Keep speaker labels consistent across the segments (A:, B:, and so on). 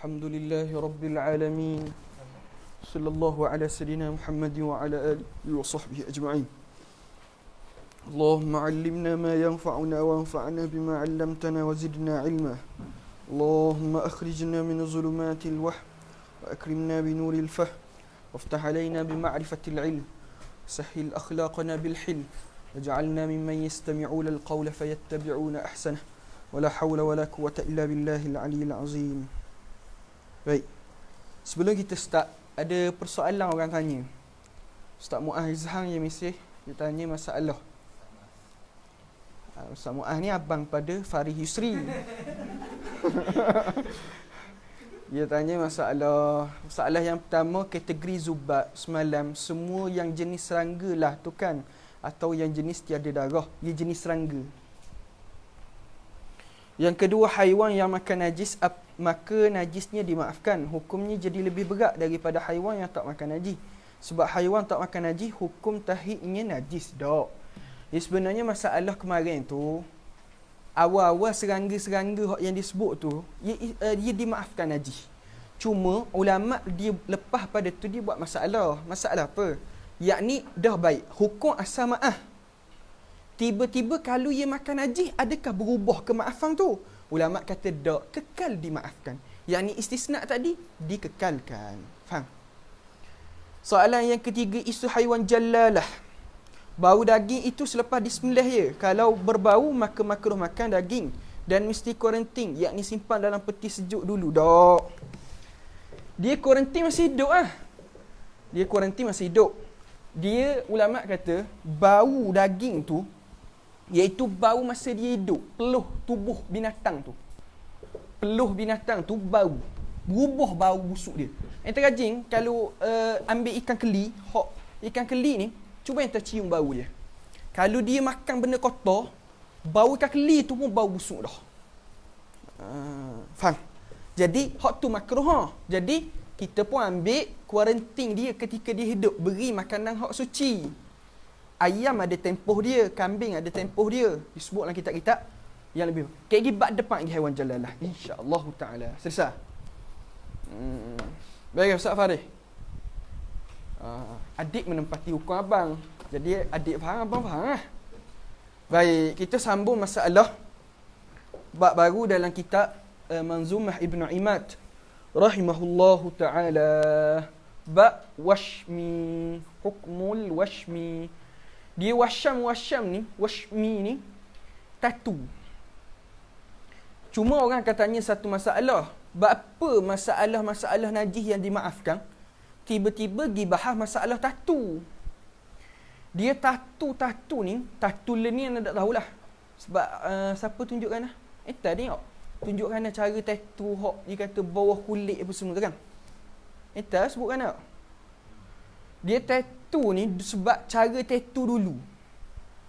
A: Alhamdulillahi Rabbil Alamin. Sallallahu ala sayyidina Muhammad wa ala alihi wa sahbihi ajma'in. Allahumma 'allimna ma yanfa'una wa anfa'na bima 'allamtana wa zidna 'ilma. Allahumma akhrijna min dhulumatil wahm wa akrimna bi nuril fahm waftah 'alaina bi ma'rifatil 'ilm. Sahhil akhlaqana bil hilm waj'alna mimman yastami'una al-qawla fayattabi'una ahsanah. Wala hawla wala quwwata illa billahil 'aliyyil 'azim. Baik. Sebelum kita start, ada persoalan orang tanya. Ustaz Muaz Izhang ya Mesih, dia tanya masalah. Ustaz Muaz ni abang pada Farid Yusri. Dia tanya masalah yang pertama, kategori zubat semalam, semua yang jenis serangga lah tu kan, atau yang jenis tiada darah, dia jenis serangga. Yang kedua, haiwan yang makan najis, maka najisnya dimaafkan. Hukumnya jadi lebih berat daripada haiwan yang tak makan najis. Sebab haiwan tak makan najis, hukum tahiknya najis. Dok. Sebenarnya masalah kemarin tu, awal-awal serangga-serangga yang disebut tu, dia dimaafkan najis. Cuma, ulama' dia lepas pada tu, dia buat masalah. Masalah apa? Yakni, dah baik. Hukum asal maaf. Tiba-tiba kalau ia makan najis, adakah berubah kemaafan tu? Ulama' kata tak, kekal dimaafkan. Yang ni istisna tadi, dikekalkan. Faham? Soalan yang ketiga, isu haiwan jallalah. Bau daging itu selepas disembelih ya. Kalau berbau, maka makruh makan daging. Dan mesti kuarantin, yakni simpan dalam peti sejuk dulu. Dok. Dia kuarantin masih hidup lah. Dia kuarantin masih hidup. Dia, ulama' kata, bau daging tu, iaitu bau masa dia hidup, peluh tubuh binatang tu. Peluh binatang tu bau. Berubah bau busuk dia. Ente rajin kalau ambil ikan keli, ikan keli ni, cuba ente cium bau dia. Kalau dia makan benda kotor, bau ikan keli tu pun bau busuk dah. Faham? Jadi, hak tu makruh ha. Jadi, kita pun ambil kuarantin dia ketika dia hidup, beri makanan hak suci. Ayam ada tempoh dia, kambing ada tempoh dia. Disebut dalam kitab-kitab yang lebih. Kayak gini bab depan lagi haiwan jalalah. InsyaAllah ta'ala. Selesai. Baik, Ustaz Farid. Adik menempati hukum abang. Jadi adik faham, abang faham lah. Baik, kita sambung masalah bab baru dalam kitab Manzumah Ibn Imad rahimahullahu ta'ala. Bab washmi, hukmul washmi. Dia washmi ni tatu. Cuma orang akan tanya satu masalah. Apa masalah najis yang dimaafkan? Tiba-tiba pergi bahas masalah tatu. Dia tatu ni, tatu ni anda tak tahulah. Sebab siapa tunjukkan lah? Tadi tengok. Tunjukkan cara tatu hok dia kata bawah kulit apa semua kan? Sebutkan tak? Dia tattoo ni sebab cara tattoo dulu.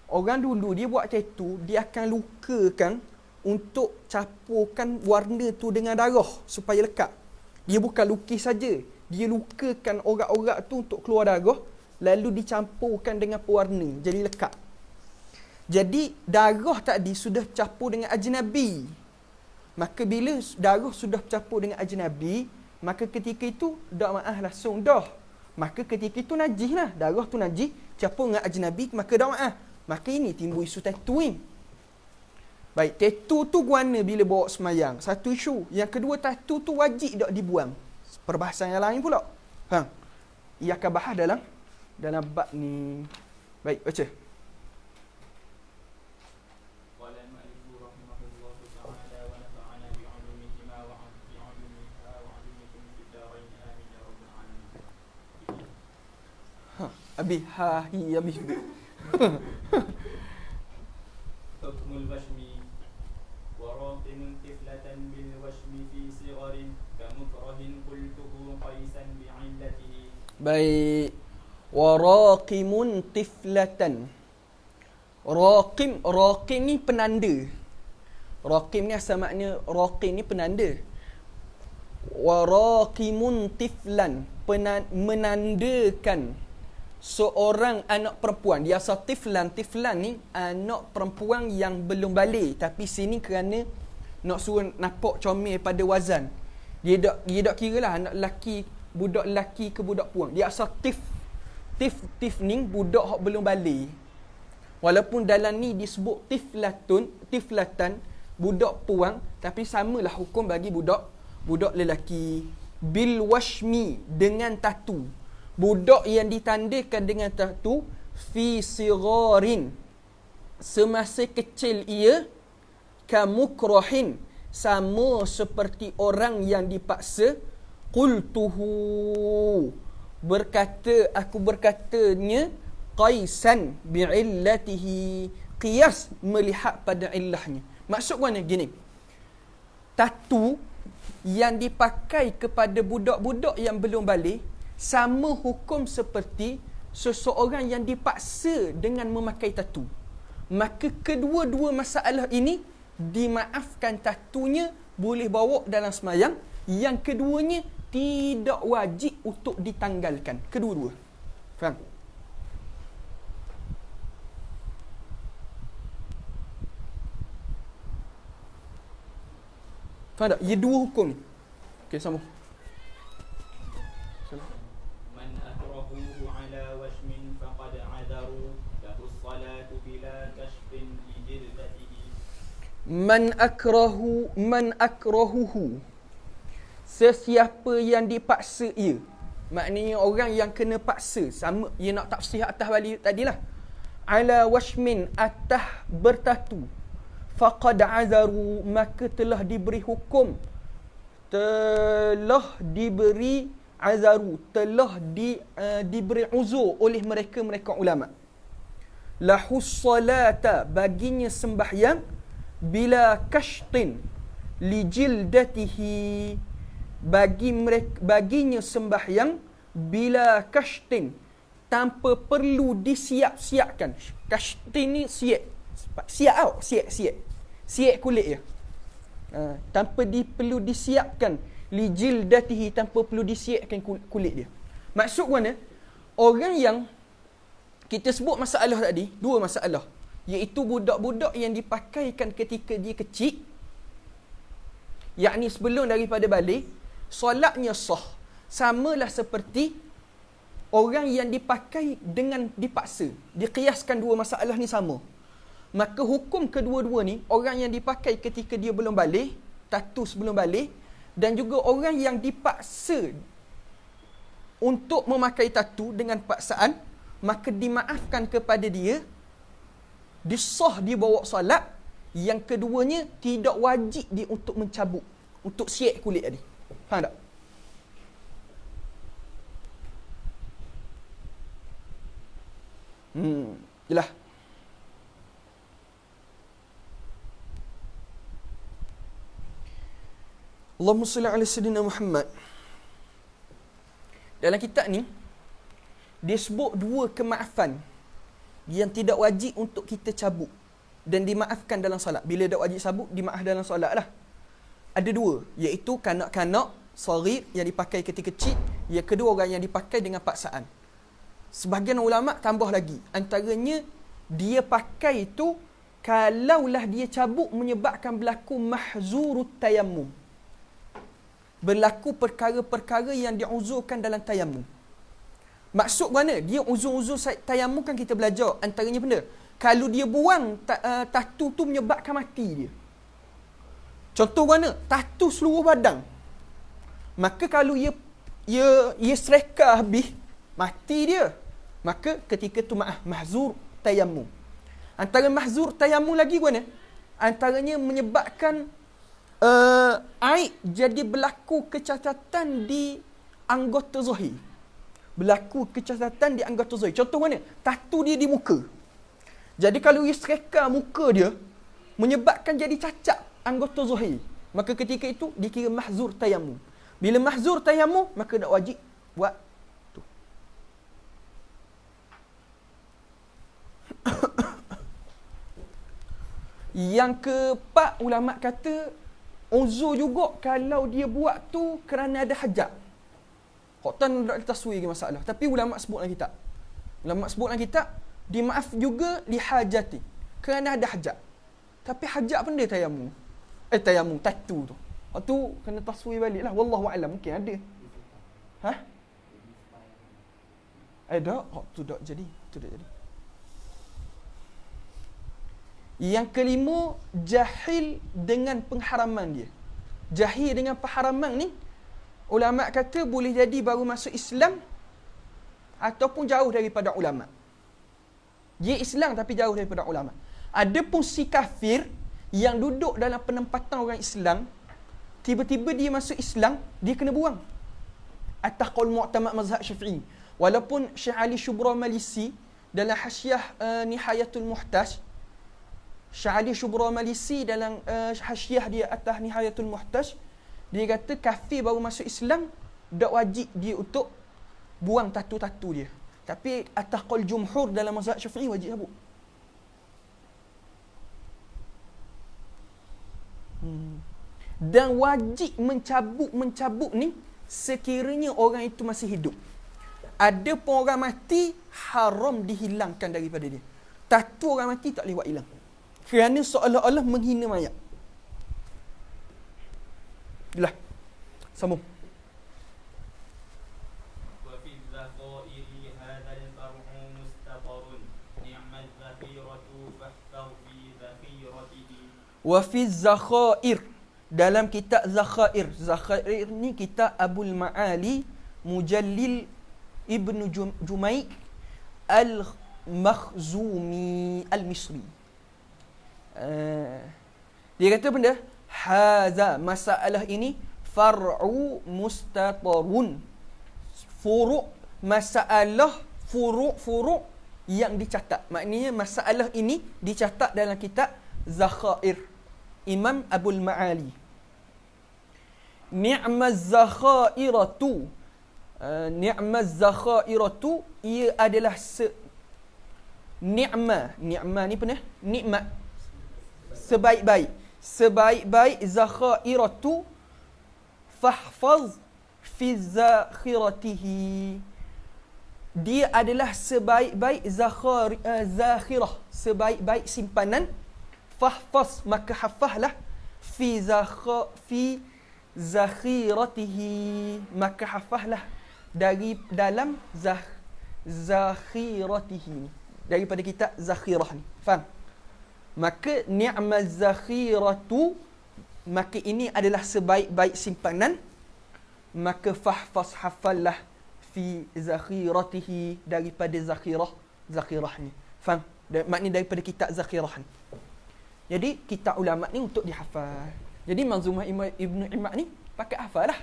A: Orang dulu dia buat tattoo, dia akan lukakan untuk capurkan warna tu dengan darah supaya lekat. Dia bukan lukis saja. Dia lukakan orak-orak tu untuk keluar darah, lalu dicampurkan dengan pewarna, jadi lekat. Jadi darah tadi sudah campur dengan ajnabi. Maka bila darah sudah campur dengan ajnabi, maka ketika itu dak maaf langsung dah. Maka ketika itu najis lah. Darah tu najis, campur dengan ajnabi, maka dah maaf. Maka ini timbul isu tattooing. Baik, tattoo tu guna bila bawa semayang. Satu isu. Yang kedua, tattoo tu wajib tak dibuang. Perbahasan yang lain pula. Ia akan bahas dalam bab ni. Baik, baca. Abi
B: Hukmul washmi wa raqimun tiflatan bil washmi fi sigharin kamukrahin qultuhu qaisan bi'illatihi.
A: Baik. Wa raqimun tiflatan. Raqim ni penanda. Raqim ni asal makna raqim ni penanda. Wa raqimun tiflan, menandakan seorang anak perempuan. Dia asal tiflan ni anak perempuan yang belum balik, tapi sini kerana nak suruh nampak comel pada wazan. Dia tak kira lah anak lelaki, budak lelaki ke budak puang. Dia asal tif ni budak hak belum balik. Walaupun dalam ni disebut tiflatan budak puang, tapi samalah hukum bagi budak lelaki. Bil washmi, dengan tatu. Budak yang ditandakan dengan tatu fi sigharin, semasa kecil ia, kamukrahin, sama seperti orang yang dipaksa. Qultuhu, aku berkatanya, qaisan bi'illatihi, qiyas melihat pada illahnya. Maksud mana gini, tatu yang dipakai kepada budak-budak yang belum balik sama hukum seperti seseorang yang dipaksa dengan memakai tatu. Maka kedua-dua masalah ini dimaafkan, tatunya boleh bawa dalam semayang, yang keduanya tidak wajib untuk ditanggalkan. Kedua-dua. Faham? Faham tak? Ia dua hukum ni. Okey, sambung.
B: Man akrahuhu ala washmin faqad adaru lahu as-salatu bila kashfin li jildatihi. Man akrahuhu, sesiapa yang dipaksa ia, maknanya orang yang kena paksa, sama ia nak tafsir atas balik tadilah, ala washmin, atas bertatu, faqad azaru, maka telah diberi hukum, telah diberi azaru, telah diberi uzur oleh mereka ulama. Lahus salata, baginya sembahyang, bila kashtin li jildatihi, baginya sembahyang bila kashtin, tanpa perlu disiap-siapkan. Kashtin ni siap kulit dia. Tanpa perlu disiapkan, li jildatihi, tanpa perlu disiapkan kulit dia. Maksud mana? Orang yang kita sebut masalah tadi, dua masalah, iaitu budak-budak yang dipakaikan ketika dia kecil, yakni sebelum daripada balik, solatnya sah. Samalah seperti orang yang dipakai dengan dipaksa. Dikiaskan dua masalah ni sama. Maka hukum kedua-dua ni, orang yang dipakai ketika dia belum balik, tatu sebelum balik, dan juga orang yang dipaksa untuk memakai tatu dengan paksaan, maka dimaafkan kepada dia, disah dia bawa solat. Yang keduanya tidak wajib dia untuk mencabut, untuk siap kulit tadi. Faham tak? Jelas. Allahumma salli ala sayyidina Muhammad. Dalam kitab ni dia sebut dua kemaafan yang tidak wajib untuk kita cabut dan dimaafkan dalam solat. Bila tak wajib sabut, dimaaf dalam solat lah. Ada dua, iaitu kanak-kanak saghir yang dipakai ketika kecil, yang kedua orang yang dipakai dengan paksaan. Sebahagian ulama tambah lagi, antaranya dia pakai itu kalaulah dia cabut menyebabkan berlaku mahzurut tayammum, berlaku perkara-perkara yang diuzurkan dalam tayammum. Maksud mana? Dia uzur-uzur tayammum kan kita belajar, antaranya benda, kalau dia buang tatu tu menyebabkan mati dia. Contoh mana? Tatu seluruh badan. Maka kalau ia sereka habis, mati dia. Maka ketika tu mahzur tayammum. Antara mahzur tayammum lagi mana? Antaranya menyebabkan aib, jadi berlaku kecacatan di anggota zahir. Berlaku kecacatan di anggota zahir. Contoh mana? Tatu dia di muka. Jadi kalau ia sereka muka dia, menyebabkan jadi cacat anggota zahir, maka ketika itu dikira mahzur tayammum. Bila mahzur tayammum, maka tak wajib buat tu. Yang keempat, ulama kata uzur juga kalau dia buat tu kerana ada hajat. Kau tak nak taswir lagi masalah, tapi ulama sebut dalam kitab. Ulama sebut dalam kitab, dimaaf juga lihajati, kerana ada hajat. Tapi hajat pun dia tayammum. Tayammum, tatu tu. Tu kena taswir balik lah. Wallahu a'lam, mungkin ada. Ha? Tak. Tu tak jadi. Yang kelima, jahil dengan pengharaman dia. Jahil dengan pengharaman ni, ulama kata boleh jadi baru masuk Islam ataupun jauh daripada ulama. Dia Islam tapi jauh daripada ulama. Adapun si kafir yang duduk dalam penempatan orang Islam, tiba-tiba dia masuk Islam, dia kena buang. Atas qaul mu'tamad mazhab Syafi'i. Walaupun Syekh Ali Shubra Malisi dalam Hasyiah Nihayatul Muhtaj, Syekh Ali Shubra Malisi dalam hasyiah dia atas Nihayatul Muhtaj, dia kata kafir baru masuk Islam, tak wajib dia untuk buang tatu-tatu dia. Tapi atas qaul jumhur dalam mazhab Syafi'i wajib habuk. Dan wajib mencabut ni sekiranya orang itu masih hidup. Ada pun orang mati, haram dihilangkan daripada dia. Tatu orang mati tak boleh buat hilang. Kerana seolah-olah menghina mayat. Itulah. Sambung. Wa fi zakhair, dalam kitab zakhair. Zakhair ni kitab Abul Ma'ali Mujallil Ibnu Jumai' Al-Makhzumi Al-Misri. Dia kata benda, haza, masalah ini far'u mustatarun. Furu' masalah, furu' yang dicatat. Maknanya masalah ini dicatat dalam kitab Zakhair Imam Abul Ma'ali. Ni'maz zakhairatu, ni'maz zakhairatu, ia adalah ni'mah ni apa ni? Nikmat. Sebaik-baik zakhairatu, fahfaz fi zakhiratihi. Dia adalah sebaik-baik zakhirah, sebaik-baik simpanan. Fahfaz, maka hafazlah, fi zakhiratihi, maka hafazlah dari dalam zakhiratihi, daripada kitab zakhirah ni. Faham? Maka ni'maz zakhiratu, maka ini adalah sebaik-baik simpanan. Maka fahfaz, hafallah, fi zakhiratihi, daripada zakhirah ni. Faham? Maknanya daripada kitab zakhirah ni. Jadi kitab ulama ni untuk dihafal. Jadi manzumah Ibnu Imad ni pakai hafal lah.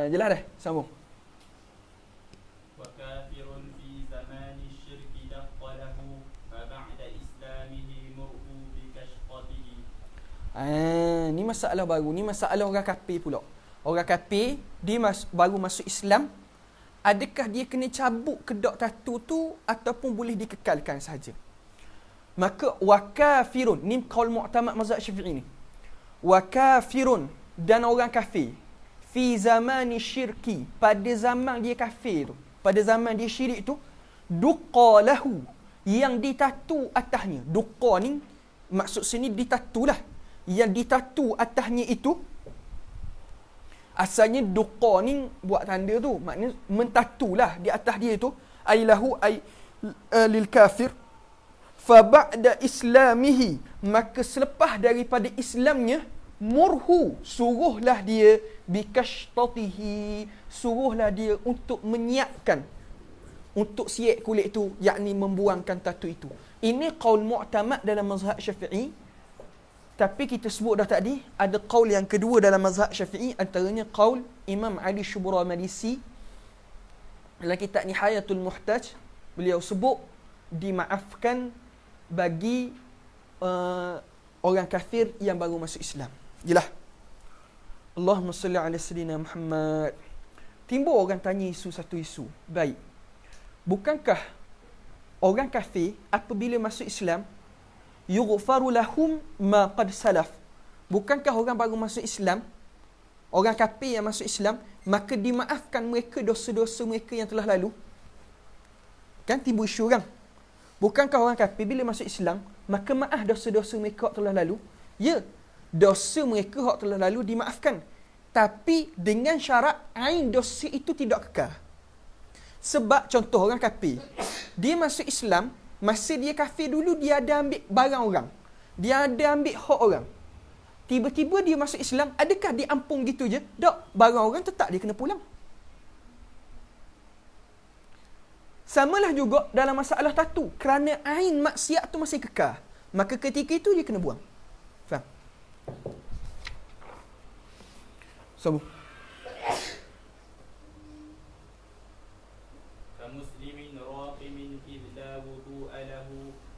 B: Jelas dah? Sambung.
C: Wa kafirun fi zamani syirki daqalahu fa ba'da islamihi murhu bi kashqatihi.
B: Ni masalah baru. Ni masalah orang kafir pula. Orang kafir dia baru masuk Islam, adakah dia kena cabut kedok tatu tu ataupun boleh dikekalkan sahaja? Maka wa kafirun, ni qaul mu'tamad mazhab Syafi'i ni. Wa kafirun, dan orang kafir fi zamani syirki, pada zaman dia kafir tu, pada zaman dia syirik tu, duqalahu, yang ditatu atasnya. Duqa ni maksud sini ditatulah. Yang ditatu atasnya itu, asalnya duqa ni buat tanda tu, maknanya mentatulah di atas dia tu, ailahu ay lil kafir. Fa ba'da islamihi, maka selepas daripada Islamnya, murhu, suruhlah dia, bikashtatihi, suruhlah dia untuk menyiapkan, untuk siap kulit tu, yakni membuangkan tatu itu. Ini qaul mu'tamad dalam mazhab Syafi'i. Tapi kita sebut dah tadi, ada qaul yang kedua dalam mazhab Syafi'i, antaranya qaul Imam Ali Shubra Malisi dalam kitab Nihayatul Muhtaj. Beliau sebut dimaafkan bagi orang kafir yang baru masuk Islam. Jelas. Allahumma salli ala sayyidina Muhammad. Timbul orang tanya satu isu. Baik. Bukankah orang kafir apabila masuk Islam, yughfaru lahum ma qad salaf? Bukankah orang baru masuk Islam, orang kafir yang masuk Islam, maka dimaafkan mereka dosa-dosa mereka yang telah lalu? Kan timbul isu orang. Bukankah orang kafir bila masuk Islam, maka maaf dosa-dosa mereka telah lalu? Ya. dosa mereka hak telah lalu dimaafkan. Tapi dengan syarat ain dosa itu tidak kekal. Sebab contoh orang kafir, dia masuk Islam, masa dia kafir dulu dia ada ambil barang orang. Dia ada ambil hak orang. Tiba-tiba dia masuk Islam, adakah diampun gitu je? Tak, barang orang tetap dia kena pulang. Samalah juga dalam masalah tatu. Kerana ain maksiat tu masih kekal, maka ketika itu dia kena buang. Faham? Sambung.
C: كمسلم راقم إذ لا وضوء له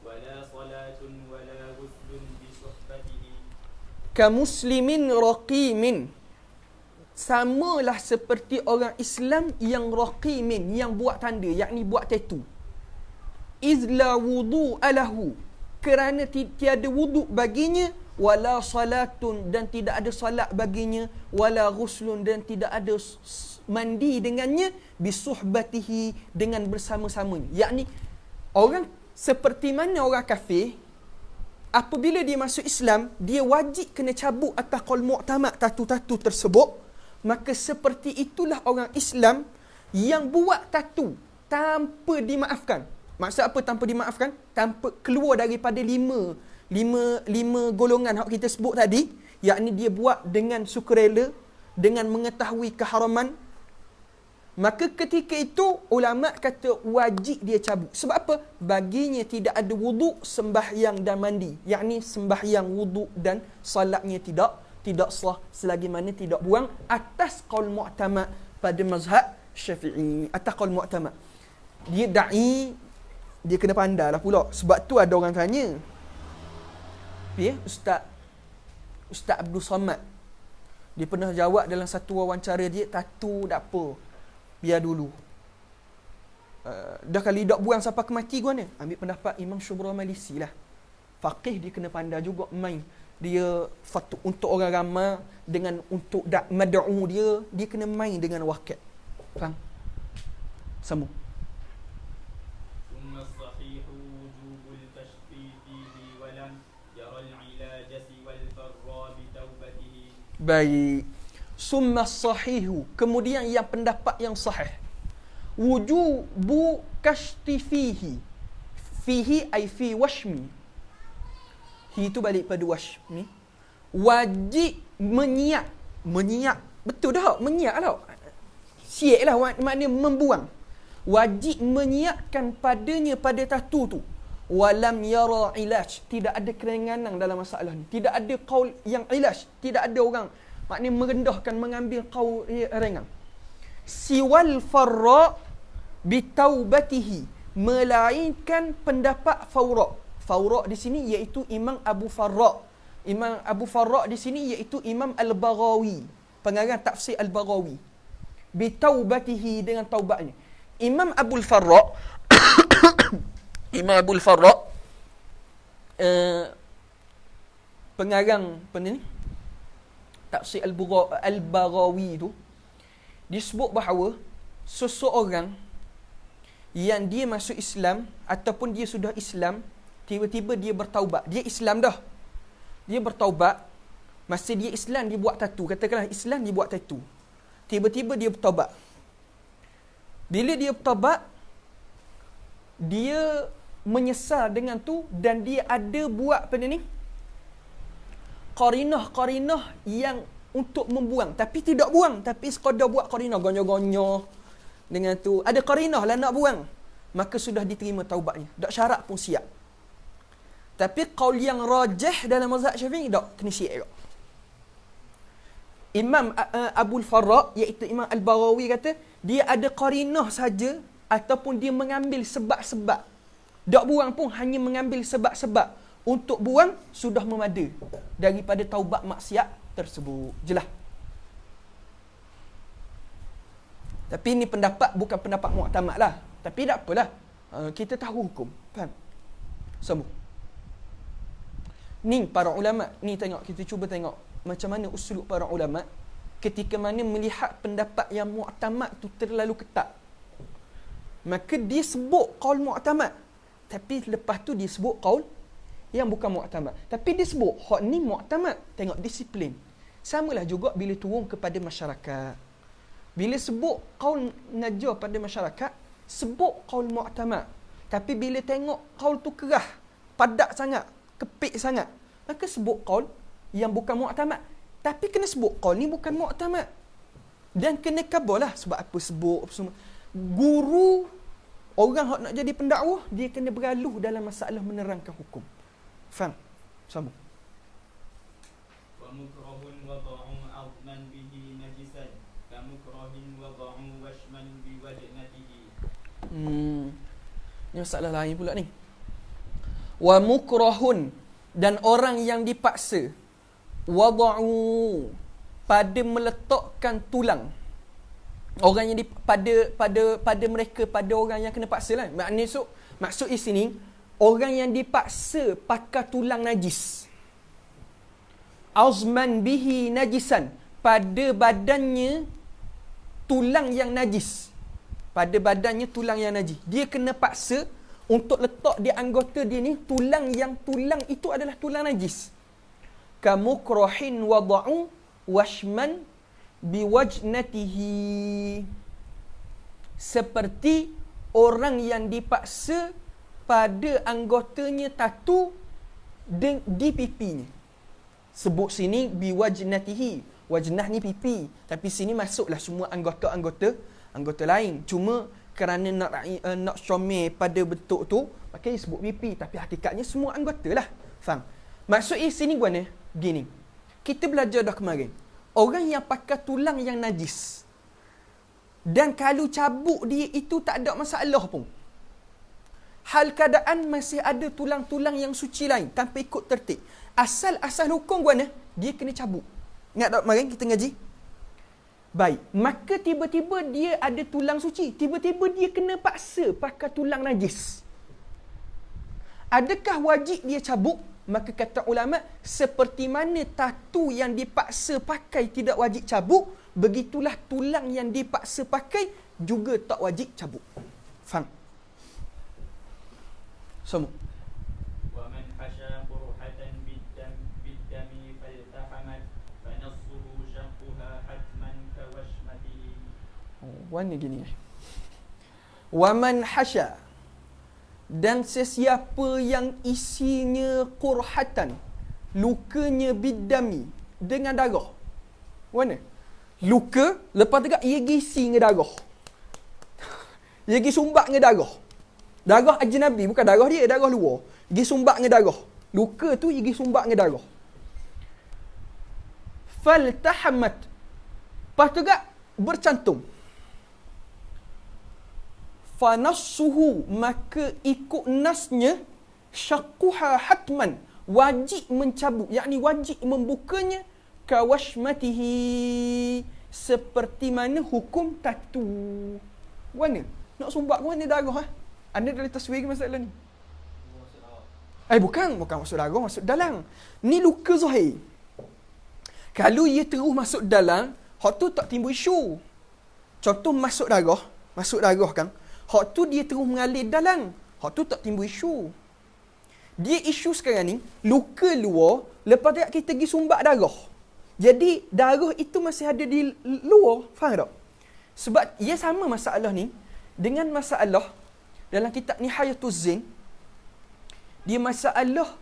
C: ولا صلاة ولا غسل بصحبته.
B: Kamuslimin raqimin, samalah seperti orang Islam yang raqimin, yang buat tanda, yakni buat tattoo. Izla wudu alahu, kerana tiada wuduk baginya, wala salatun, dan tidak ada salat baginya, wala ghuslun, dan tidak ada mandi dengannya, bisuhbatihi, dengan bersama-samanya. Yakni orang seperti mana orang kafir, apabila dia masuk Islam, dia wajib kena cabut atas qaul mu'tamad tatu-tatu tersebut. Maka seperti itulah orang Islam yang buat tatu tanpa dimaafkan. Maksud apa tanpa dimaafkan? Tanpa keluar daripada lima golongan yang kita sebut tadi, yakni dia buat dengan sukarela, dengan mengetahui keharaman. Maka ketika itu ulama kata wajib dia cabut. Sebab apa? Baginya tidak ada wuduk, sembahyang dan mandi. Yakni sembahyang, wuduk dan salatnya tidak sah selagi mana tidak buang atas qaul mu'tamad pada mazhab Syafi'i. Atas qaul mu'tamad. Dia da'i, dia kena pandai lah pula. Sebab tu ada orang tanya, ya, Ustaz Abdul Samad, dia pernah jawab dalam satu wawancara dia, tatu tak apa, biar dulu. Dah kali tak buang sampai ke mati gua ni. Ambil pendapat Imam Syubra Malisi lah. Faqih dia kena pandai juga main. Dia untuk orang ramai, dengan untuk mad'u dia kena main dengan wakil. Faham? Sambung.
C: ثم الصحيح وجوب الكشف فيه ولم يرى العلاج سوى الفر بتوبته.
B: Baik. Summa sahihu, kemudian yang pendapat yang sahih, wujubu kashti fihi. Fihi ay fi washmi. Hi itu balik pada washmi. Wajib menyiap. Betul dah, menyiap lah. Siap lah, maknanya membuang. Wajib menyiapkan padanya pada tatu tu. Walam yara ilaj, tidak ada keringanan dalam masalah ni. Tidak ada qaul yang ilaj, tidak ada orang maknanya merendahkan, mengambil qaul ringan. Siwal farra bitaubatihi, melainkan pendapat Fawra. Fawra di sini iaitu Imam Abu Farra. Imam Abu Farra di sini iaitu Imam Al-Baghawi, pengarang tafsir Al-Baghawi. Bitaubatihi, dengan taubatnya. Imam Abul Farra Imam Abul Farra pengarang tafsir Al-Baghawi tu, disebut bahawa seseorang yang dia masuk Islam ataupun dia sudah Islam, tiba-tiba dia bertaubat. Dia Islam dah, dia bertaubat. Masa dia Islam dia buat tatu, katakanlah Islam dia buat tatu, tiba-tiba dia bertaubat. Bila dia bertaubat, dia menyesal dengan tu, dan dia ada buat qarinah yang untuk membuang, tapi tidak buang, tapi sekadar buat qarinah, gonyo-gonyo dengan tu. Ada qarinah lah nak buang, maka sudah diterima taubatnya. Tak syarat pun siap. Tapi qaul yang rajih dalam mazhab Syafi'i, tak kena siap juga. Imam Abul Farra iaitu Imam Al-Baghawi kata dia ada qarinah saja, ataupun dia mengambil sebab-sebab, tak buang pun, hanya mengambil sebab-sebab untuk buang, sudah memada daripada taubat maksiat tersebut. Jelas. Tapi ini pendapat, bukan pendapat mu'tamad lah. Tapi tak apalah, kita tahu hukum. Faham? Sambung. Ni para ulama, ni tengok, kita cuba tengok macam mana usuluk para ulama ketika mana melihat pendapat yang mu'tamad tu terlalu ketat. Maka dia sebut qaul mu'tamad, tapi lepas tu dia sebut qaul yang bukan mu'tamad. Tapi dia sebut hak ni mu'tamad. Tengok disiplin. Samalah juga bila turun kepada masyarakat. Bila sebut qaul najah pada masyarakat, sebut qaul mu'tamad. Tapi bila tengok qaul tu kerah, padat sangat, kepik sangat, maka sebut qaul yang bukan mu'tamad. Tapi kena sebut qaul ni bukan mu'tamad. Dan kena kabarlah sebab apa sebut apa semua. Guru, orang hak nak jadi pendakwah, dia kena beraluh dalam masalah menerangkan hukum. Faham? Sambung.
C: Wa mukrahun wada'u azman bihi najisan kamukrahin wada'u washman biwajnatihi.
B: Ini masalah lain pula ni. Wa mukrahun, dan orang yang dipaksa, wada'u, pada meletakkan tulang. Orang yang pada mereka, pada orang yang kena paksa lah. Maksud di sini, orang yang dipaksa pakai tulang najis. Azman bihi najisan, pada badannya tulang yang najis. Pada badannya tulang yang najis. Dia kena paksa untuk letak di anggota dia ni tulang itu adalah tulang najis. Kamukrahin wada'u washman biwajnatihi, seperti orang yang dipaksa pada anggotanya tatu di pipinya. Sebut sini biwajnatihi, wajnah ni pipi, tapi sini masuklah semua anggota lain. Cuma kerana nak comel pada bentuk tu, maka sebut pipi, tapi hakikatnya semua anggota lah. Faham? Maksud sini guna gini. Kita belajar dah kemarin. Orang yang pakai tulang yang najis, dan kalau cabuk dia itu tak ada masalah pun. Hal keadaan masih ada tulang-tulang yang suci lain tanpa ikut tertib. Asal hukum guna, dia kena cabuk. Ingat tak kemarin kita ngaji? Baik, maka tiba-tiba dia ada tulang suci, tiba-tiba dia kena paksa pakai tulang najis. Adakah wajib dia cabuk? Maka kata ulama, seperti mana tatu yang dipaksa pakai tidak wajib cabuk, begitulah tulang yang dipaksa pakai juga tak wajib cabuk. Faham? Semua.
C: Wa man hasha qurhatan bid-dami faltahamat fanassuhu shaqquha hatman kawashmatihi.
B: Warna gini. Wa man hasha, dan sesiapa yang isinya qurhatan, lukanya bidami, dengan darah. Mana? Luka, lepas tu ia isi dengan darah. Ia pergi sumbat dengan darah. Darah ajnabi, bukan darah dia, darah luar. Pergi sumbat dengan darah. Luka tu ia pergi sumbat dengan darah. Faltahamat, lepas tu bercantum. Fanassuhu, maka ikut nasnya, syaqquha hatman, wajib mencabut, yakni wajib membukanya, kawashmatihi, seperti mana hukum tatu. Mana? Nak sumbat ke mana darah? Anda dah taswir masalah ni? Bukan masuk darah, masuk dalam. Ni luka zahir. Kalau ia terus masuk dalam, hak tu tak timbul isu. Contoh masuk darah kan. Hak tu dia terus mengalir dalam. Hak tu tak timbul isu. Dia isu sekarang ni, luka luar, lepas tu kita pergi sumbat darah. Jadi, darah itu masih ada di luar. Faham tak? Sebab ia sama masalah ni dengan masalah dalam kitab Nihayatul Zain. Dia masalah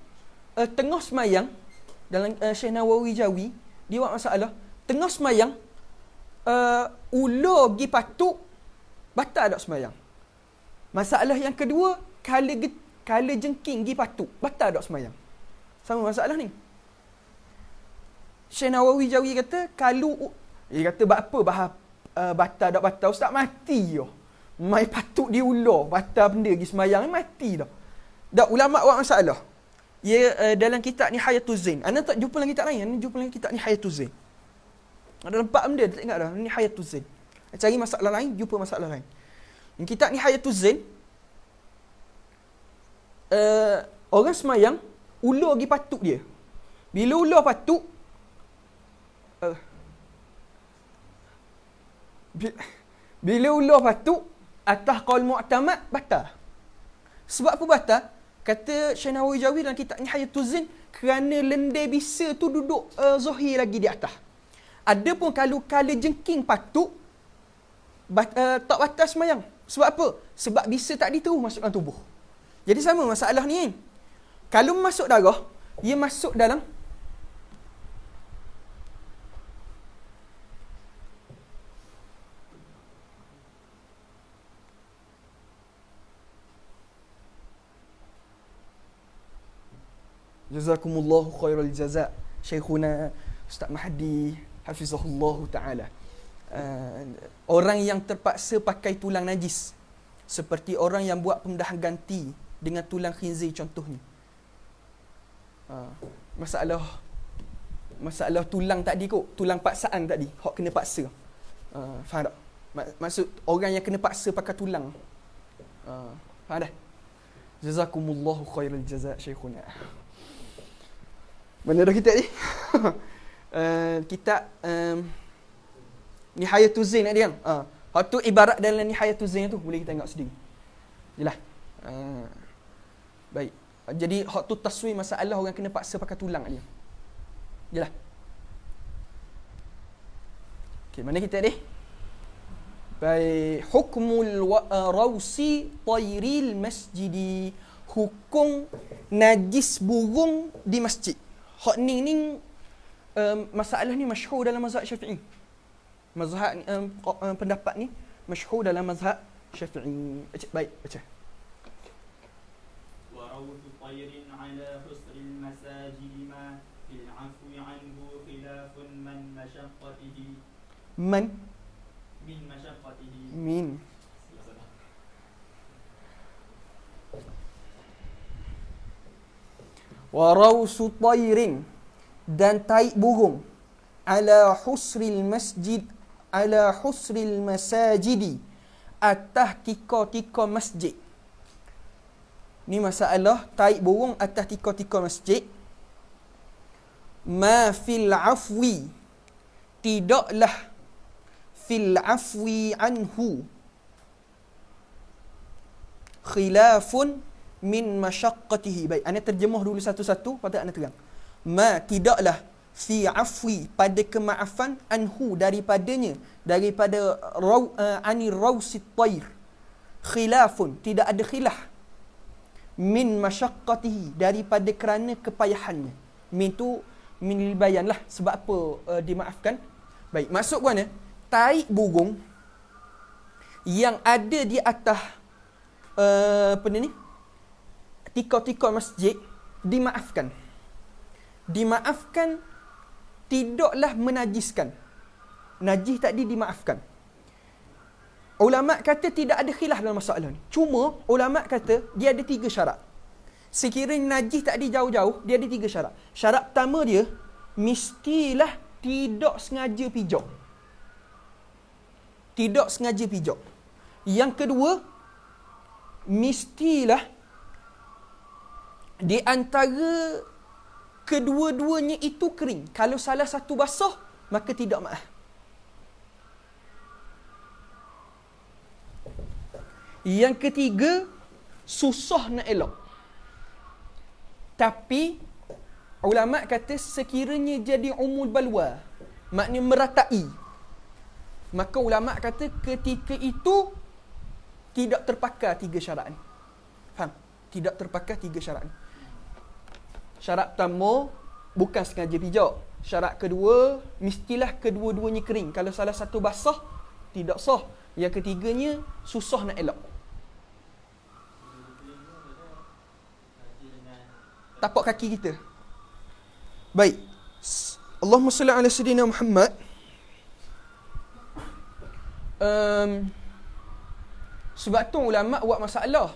B: tengah semayang, dalam Syekh Nawawi Jawi, dia buat masalah tengah semayang, ular pergi patuk, batal tak semayang. Masalah yang kedua, kala jengking pergi patuk, batal tak semayang. Sama masalah ni. Syekh Nawawi Jawi kata, dia kata apa batal tak batal, ustaz mati je. Mai patuk dia ular, batal benda pergi semayang, mati dah. Dak ulama buat masalah. Ya, dalam kitab Nihayatul Zain. Anda tak jumpa dalam kitab lain, anda jumpa dalam kitab Nihayatul Zain. Ada 4 benda, tak ingat dah. Nihayatul Zain. Cari masalah lain, jumpa masalah lain. Dalam kitab Nihayatul Zain, orang semayang, ular pergi patuk dia. Bila ular patuk, bila ular patuk, atas qaul mu'tamad, batal. Sebab apa batal? Kata Syekh Nawawi Jawi dalam kitab Nihayatul Zin, kerana lendir bisa tu duduk zahir lagi di atas. Adapun kalau kala jengking patuk, tak batas semayang. Sebab apa? Sebab bisa tak terus masuk dalam tubuh. Jadi sama masalah ni. Kalau masuk darah, ia masuk dalam Jazakumullahu khairal jaza' Syekhuna Ustaz Mahdi hafizahullahu ta'ala. Orang yang terpaksa pakai tulang najis, seperti orang yang buat pembedahan ganti dengan tulang khinzir contohnya. Masalah tulang tadi kot, tulang paksaan tadi, hak kena paksa. Faham tak? Maksud orang yang kena paksa pakai tulang. Faham dah? Jazakumullahu khairal jaza' Syekhuna. Mana dah kitab ni? Kitab Nihayatul Zain nak dia kan? Hak tu ibarat dalam Nihayatul Zain tu, boleh kita tengok sendiri. Jelas. Baik. Jadi hak tu taswir masalah orang kena paksa pakai tulang dia. Jelas. Okey, mana kita ni? Baik, hukmul rawsi tayril masjidi. Hukum najis burung di masjid. Hak ni masalah ni masyhur dalam mazhab Syafi'i. Mazhab pendapat ni masyhur dalam mazhab Syafi'i. Baik, baca.
C: Wa rawtu tayrin ala husril masajid ma fil afwi anhu khilafun min mashaqqatihi.
B: Wa rawsu tayrin, dan taik burung, ala husril masajidi, atas tika-tika masjid. Ni masalah taik burung atas tika-tika masjid. Ma fil afwi, tidaklah fil afwi anhu khilafun min masyaqqatihi. Baik, ana terjemah dulu satu-satu patut ana terang. Ma, tidaklah, fi afwi, pada kemaafan, anhu, daripadanya, daripada ani rawsit tayr, khilafun, tidak ada khilaf, min masyaqqatihi, daripada kerana kepayahannya. Min tu min bayan lah, sebab apa dimaafkan. Baik, maksud mana? Taik burung yang ada di atas tika-tika masjid dimaafkan. Dimaafkan, tidaklah menajiskan. Najis tadi dimaafkan. Ulama kata tidak ada khilaf dalam masalah ni. Cuma ulama kata dia ada 3 syarat. Sekiranya najis tadi jauh-jauh, dia ada 3 syarat. Syarat pertama dia, mestilah tidak sengaja pijak. Tidak sengaja pijak. Yang kedua, mestilah di antara kedua-duanya itu kering. Kalau salah satu basah, maka tidak maaf. Yang ketiga, susah nak elok. Tapi ulama kata sekiranya jadi umul balwa, maknanya meratai, maka ulama kata ketika itu tidak terpakai 3 syarat ni. Faham? Tidak terpakai 3 syarat ni. Syarat pertama, bukan sengaja pijak. Syarat kedua, mestilah kedua-duanya kering. Kalau salah satu basah, tidak sah. Yang ketiganya, susah nak elok. Tapak kaki kita. Baik. Allahumma salli ala sayyidina Muhammad. Sebab tu ulama' buat masalah.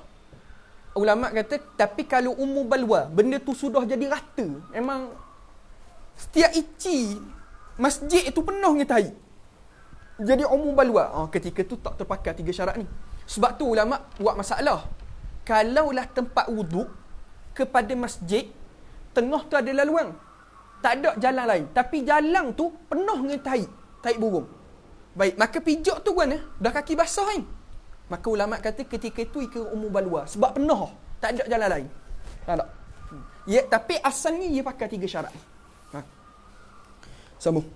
B: Ulama' kata, tapi kalau umur balwa, benda tu sudah jadi rata. Memang setiap ici masjid itu penuh dengan tai. Jadi umur balwa. Ketika tu tak terpakai 3 syarat ni. Sebab tu ulama' buat masalah. Kalaulah tempat wuduk kepada masjid, tengah tu ada laluan, tak ada jalan lain, tapi jalan tu penuh dengan tai burung. Baik, maka pijak tu mana? Dah kaki basah kan? Maka ulama' kata ketika itu ikut umur balwa. Sebab penuh, tak ada jalan lain. Tak. Ya, tapi asalnya dia pakai 3 syarat ni. Sambung.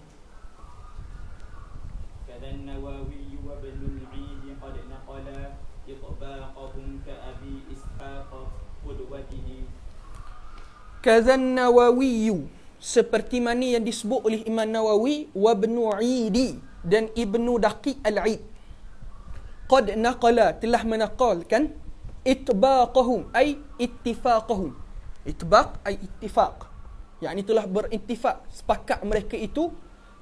C: كذا النووي وابن العيد قد نقلا إطباقهم كأبي إسحاق قدوته.
B: Kazan Nawawi, seperti mana yang disebut oleh Imam Nawawi, wa Ibnu Aidi dan Ibnu Daqiq Al-Aid. Qad naqala, telah menaqalkan itbaqahum ay ittifaqahum. Itbaq ay ittifaq. yakni telah berintifak sepakat mereka itu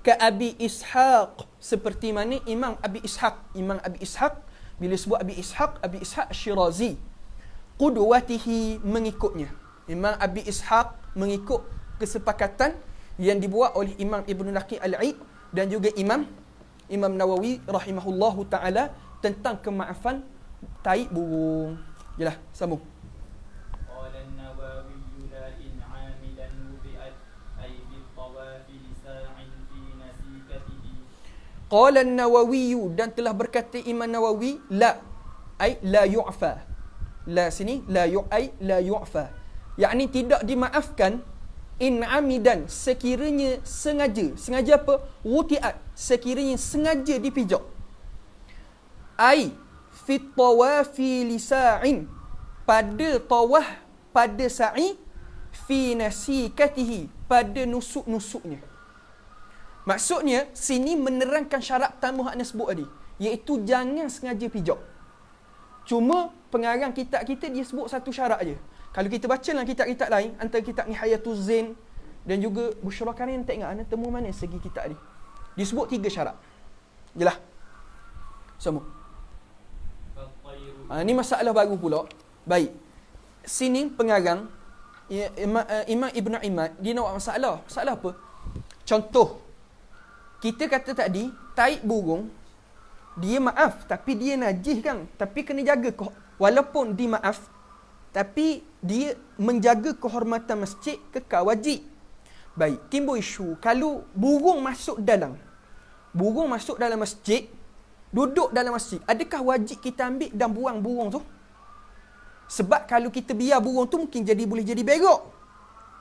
B: ke Abi Ishaq, seperti mana Imam Abi Ishaq bila sebut Abi Ishaq Syirazi, qudwatihi, mengikutnya. Imam Abi Ishaq mengikut kesepakatan yang dibuat oleh Imam Ibn Laqi Al-Aid dan juga Imam Nawawi rahimahullahu ta'ala tentang kemaafan taib burung. Yalah, sambung. Qala an-Nawawi, dan telah berkata Imam Nawawi, la ay la yu'fa. La sini la yu'fa. Yakni tidak dimaafkan in amidan, sekiranya sengaja. Sengaja apa? Wuti'at, sekiranya sengaja dipijak. Ai fit tawafi lisa'in, pada tawaf, pada sa'i, fi nasikatihi, pada nusuk-nusuknya. Maksudnya sini menerangkan syarat pertama hak nak sebut tadi, iaitu jangan sengaja pijak. Cuma pengarang kitab kita dia sebut satu syarat aje. Kalau kita baca dalam kitab-kitab lain, antara kitab Nihayatul Zain dan juga Busyra Karim, tak ingat ana temu mana segi kitab ni. Dia sebut 3 syarat. Jelah. Semua. Ini masalah baru pula. Baik. Sini pengarang Imam Ibn Imad dia nak buat masalah. Masalah apa? Contoh, kita kata tadi, taib burung, dia maaf, tapi dia najis kan. Tapi kena jaga, walaupun dia maaf, tapi dia menjaga kehormatan masjid, kekal wajib. Baik, timbul isu, kalau burung masuk dalam masjid, duduk dalam masjid, adakah wajib kita ambil dan buang burung tu? Sebab kalau kita biar burung tu, mungkin boleh jadi berok.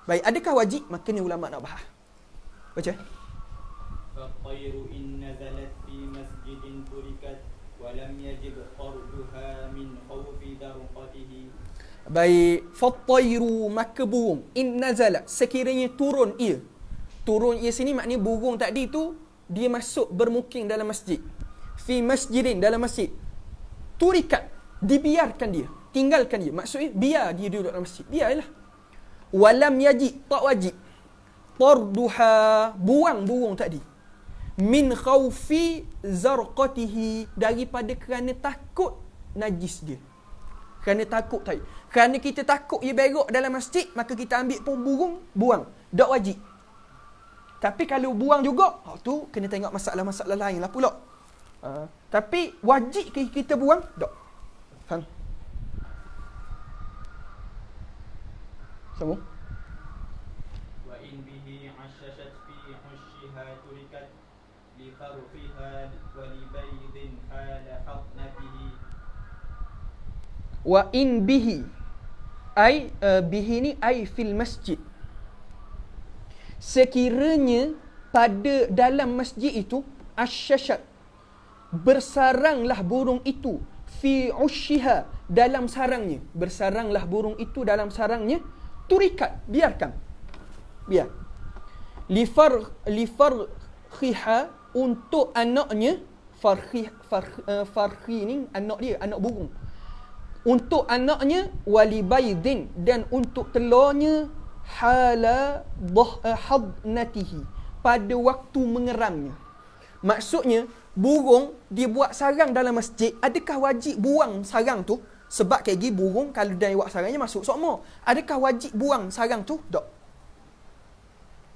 B: Baik, adakah wajib? Maka ni ulama nak bahas. Baca.
C: فالطير إن نزلت في مسجد تركت ولم يجب طردها من خوف درقته.
B: Baik, fattairu, maka burung, in nazala, sekiranya turun ia. Turun ia sini maknanya burung tadi tu dia masuk bermukim dalam masjid. Fi masjidin, dalam masjid. Turikat, dibiarkan dia, tinggalkan dia. Maksudnya biar dia duduk dalam masjid. Biarlah. Walam yajib, tak wajib. Tarduha, buang burung tadi. Min khaufi zarqatihi, daripada kerana takut najis dia. Kerana takut tadi. Kerana kita takut ia berok dalam masjid, maka kita ambil pun burung, buang. Tak wajib. Tapi kalau buang juga, tu kena tengok masalah-masalah lain lah pula. Tapi wajib ke kita buang? Tak. Faham? Sambung.
C: Wa in bihi ashashat fi hushiha turikat li farfiha wa li baydin hala hatnatihi.
B: Wa in bihi, ai bihi ni ai fil masjid. Sekiranya pada dalam masjid itu asyashat, bersaranglah burung itu, fi ushiha, dalam sarangnya, bersaranglah burung itu dalam sarangnya, turikat, biarkan, biar. Lifarkhiha, untuk anaknya, farkhi ni anak dia, anak burung, untuk anaknya, walibaydin, dan untuk telurnya, hala hadnatihi, pada waktu mengeramnya. Maksudnya burung dia buat sarang dalam masjid, adakah wajib buang sarang tu? Sebab kayak gini burung kalau dia buat sarangnya masuk sokmo, adakah wajib buang sarang tu? Tak.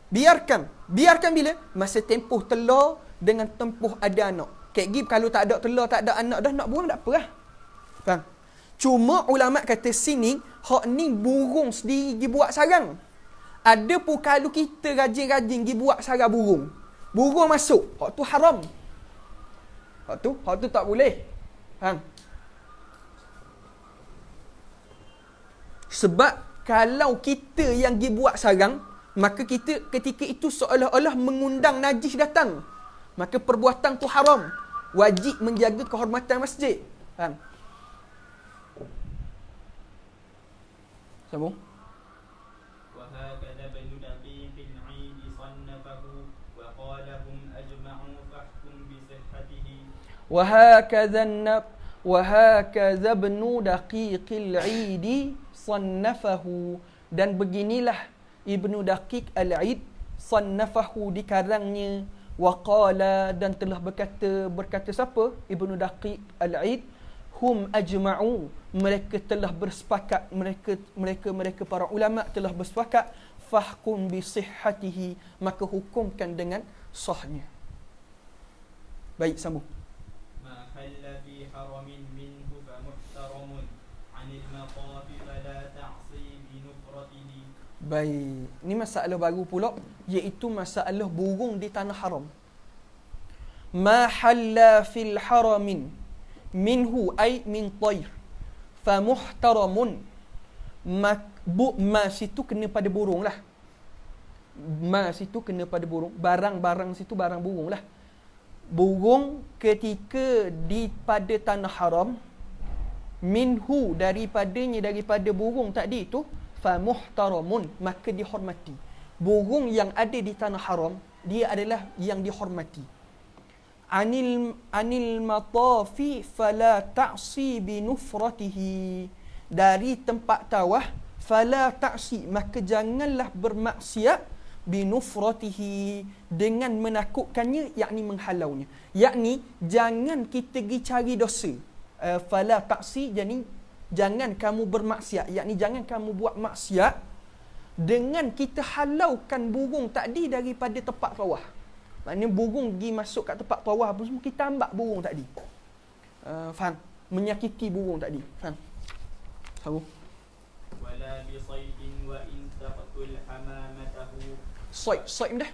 B: Biarkan bila masa tempoh telur dengan tempoh ada anak. Kayak gini kalau tak ada telur, tak ada anak dah, nak buang tak apa lah. Faham? Cuma ulama kata sini, hak ni burung sendiri pergi buat sarang. Ada pun kalau kita rajin-rajin pergi buat sarang burung, burung masuk, hak tu haram. Hak tu tak boleh. Faham? Sebab Kalau kita yang pergi buat sarang, maka kita ketika itu seolah-olah mengundang najis datang. Maka perbuatan tu haram. Wajib menjaga kehormatan masjid. Faham? Sambung.
C: وهكذا ابن دقيق العيد صنفه وقال هم أجمعوا فاحكم بصحته.
B: وهكذا ابن دقيق العيد صنفه. Dan beginilah Ibnu Daqiq Al-Aid sannafahu dikarangnya, waqala dan telah berkata siapa? Ibnu Daqiq Al-Aid, hum ajma'u, mereka telah bersepakat, mereka para ulama telah bersepakat, fahkum bi sihhatihi, maka hukumkan dengan sahnya. Baik, sambung.
C: ما حل في حرم منه فمحترم عن المطاف فلا تعصي بنفرته.
B: Baik, ni masalah baru pula, iaitu masalah burung di tanah haram. Ma halla fil haramin minhu ay min tayr fa muhtaramun. Ma situ kena pada burung lah. Ma situ kena pada burung. Barang-barang situ barang burung lah. Burung ketika di pada tanah haram, minhu daripada burung tadi itu, fa muhtaramun, maka dihormati. Burung yang ada di tanah haram, dia adalah yang dihormati. Anil matafi fala ta'si binufratihi, dari tempat tawaf, fala ta'si, maka janganlah bermaksiat, binufratihi, dengan menakutkannya, yakni menghalaunya, yakni jangan kita pergi cari dosa. Fala ta'si, jadi jangan kamu bermaksiat, yakni jangan kamu buat maksiat dengan kita halaukan burung tadi daripada tempat tawaf. Maknanya burung pergi masuk kat tempat tawaf apa semua, kita ambak burung tadi. Faham? Menyakiti burung tadi. Faham? Tahu?
C: ولا بصيد وإن تقتل حمامته.
B: Said dah.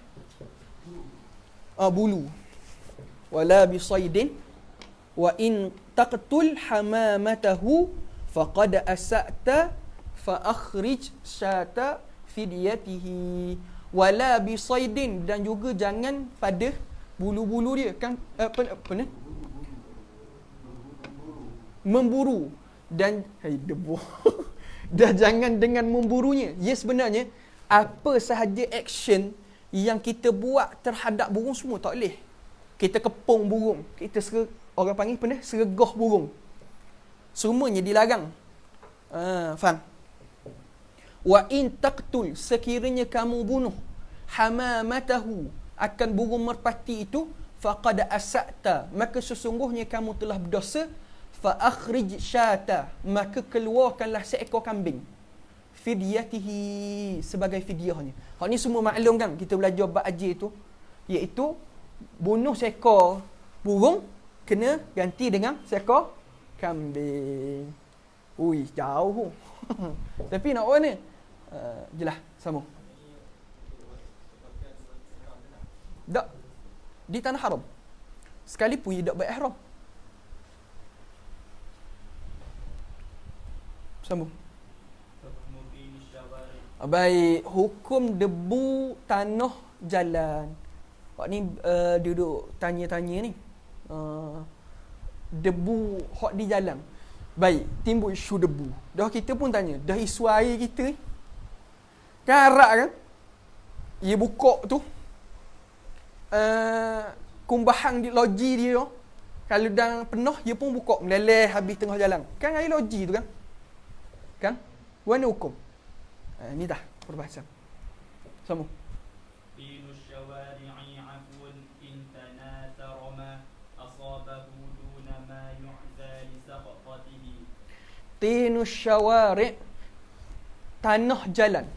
B: Bulu. Wala bisaidin wa in taqtul hamamatahu faqad asa'ta fa akhrij syata fidyatihi. Wala bisaidin, dan juga jangan pada bulu-bulu dia kan, apa ni? Memburu dan debu. Dah jangan dengan memburunya. Ya, sebenarnya apa sahaja action yang kita buat terhadap burung semua tak boleh. Kita kepung burung, kita orang panggil apa ni? Sergah burung. Semuanya dilarang. Faham? Wa in taqtul, sekiranya kamu bunuh, hamamatahu, akan burung merpati itu, faqad asa'ta, maka sesungguhnya kamu telah berdosa, fa akhrij syata, maka keluarkanlah seekor kambing, fidyatihi, sebagai fidyahnya. Hak ni semua maklum kan, kita belajar bab haji itu, iaitu bunuh seekor burung kena ganti dengan seekor kambing. Ui, jauh. Tapi nak mana? Jelas, sambung. Tak. Di tanah haram. Sekalipun ia tak berihram. Sambung. Baik, hukum debu tanah jalan. Pak ni duduk tanya-tanya ni. Debu hak di jalan. Baik, timbul isu debu. Dah kita pun tanya, dah isu air kita ni. Karak kan? Ia buka tu. Kumbahan di loji dia tu. Kalau dah penuh, dia pun buka. Meleleh habis tengah jalan. Kan air loji tu kan? Kan? Mana hukum? Ni dah perbahasan. Sambung.
C: دين الشوارع عفو إن تناثر ما أصابه دون ما يعزى لسقطته.
B: Tinus syawari', tanah jalan.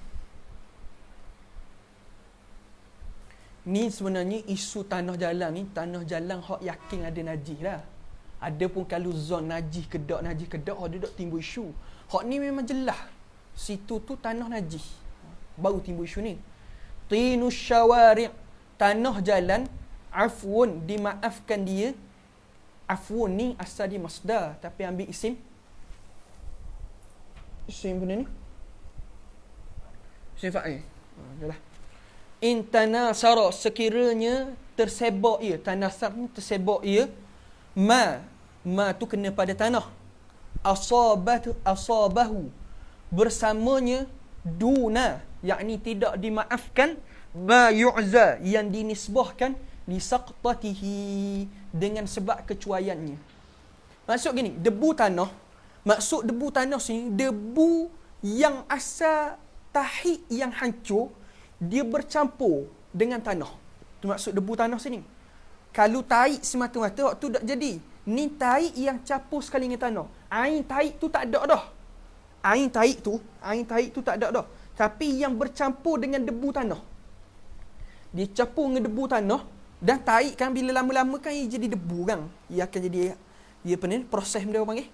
B: Ni sebenarnya isu tanah jalan ni, tanah jalan hak yakin ada najis lah. Ada pun kalau zon najis kedak hak dia tak timbul isu. Hak ni memang jelas. Situ tu tanah najis. Baru timbul isu ni. Tinus syawari', tanah jalan, afwun, dimaafkan dia. Afwun ni asal dia masdar, tapi ambil isim. Isim benda ni. Isim fa'il. Yalah. In tanasara, sekiranya tersebok ia. Tanasar ni tersebok ia. Ma tu kena pada tanah. Asabahu, bersamanya duna, yakni tidak dimaafkan, ma yu'za, yang dinisbahkan li saqtatihi, dengan sebab kecuaiannya. Maksud gini, debu tanah, maksud debu tanah sini, debu yang asal tahi yang hancur, dia bercampur dengan tanah. Itu maksud debu tanah sini. Kalau tahi semata-mata, waktu tak jadi. Ni tahi yang campur sekali dengan tanah. Ain tahi tu tak ada dah. Ain tahi tu tak ada dah. Tapi yang bercampur dengan debu tanah. Dia campur dengan debu tanah, dan tahi kan bila lama-lama kan ia jadi debu kan. Ia akan jadi, ia apa ni, proses dia orang panggil.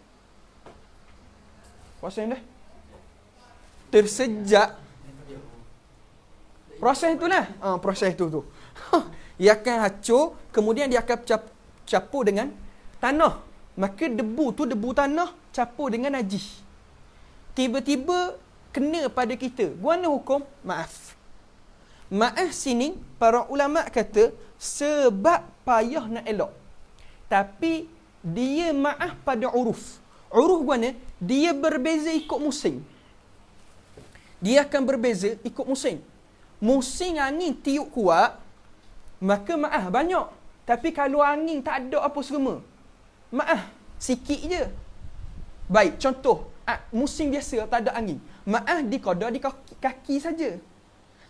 B: Proses dia tersejak. Proses itulah. Proses tu. Ia akan hancur, kemudian dia akan campur dengan tanah. Maka debu tu, debu tanah campur dengan najis. Tiba-tiba kena pada kita. Guana hukum? Maaf. Maaf sini, para ulama kata, sebab payah nak elok. Tapi, dia maaf pada uruf. Uruf guana, dia berbeza ikut musim. Dia akan berbeza ikut musim. Musim angin tiup kuat, maka maaf banyak. Tapi kalau angin tak ada apa semua, maaf sikit je. Baik, contoh, musim biasa tak ada angin, maaf dikadar di kaki saja.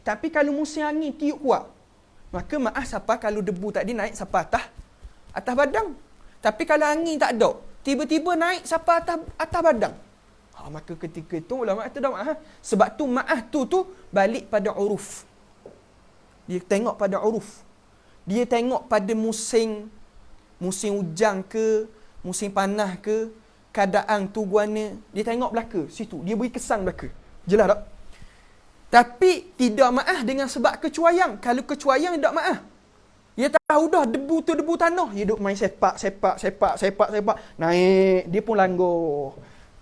B: Tapi kalau musim angin tiup kuat, maka maaf siapa kalau debu tak naik siapa atas badang. Tapi kalau angin tak ada, tiba-tiba naik siapa atas badang. Maka ketika itu ulama kata dah maaf. Sebab tu maaf tu balik pada uruf. Dia tengok pada uruf. Dia tengok pada musim hujan ke, musim panas ke, keadaan tu guana. Dia tengok belaka situ. Dia beri kesan belaka. Jelas tak? Tapi tidak maaf dengan sebab kecuaian. Kalau kecuaian tak maaf. Dia tahu dah debu tu debu tanah. Dia duk main sepak. Naik. Dia pun langgar.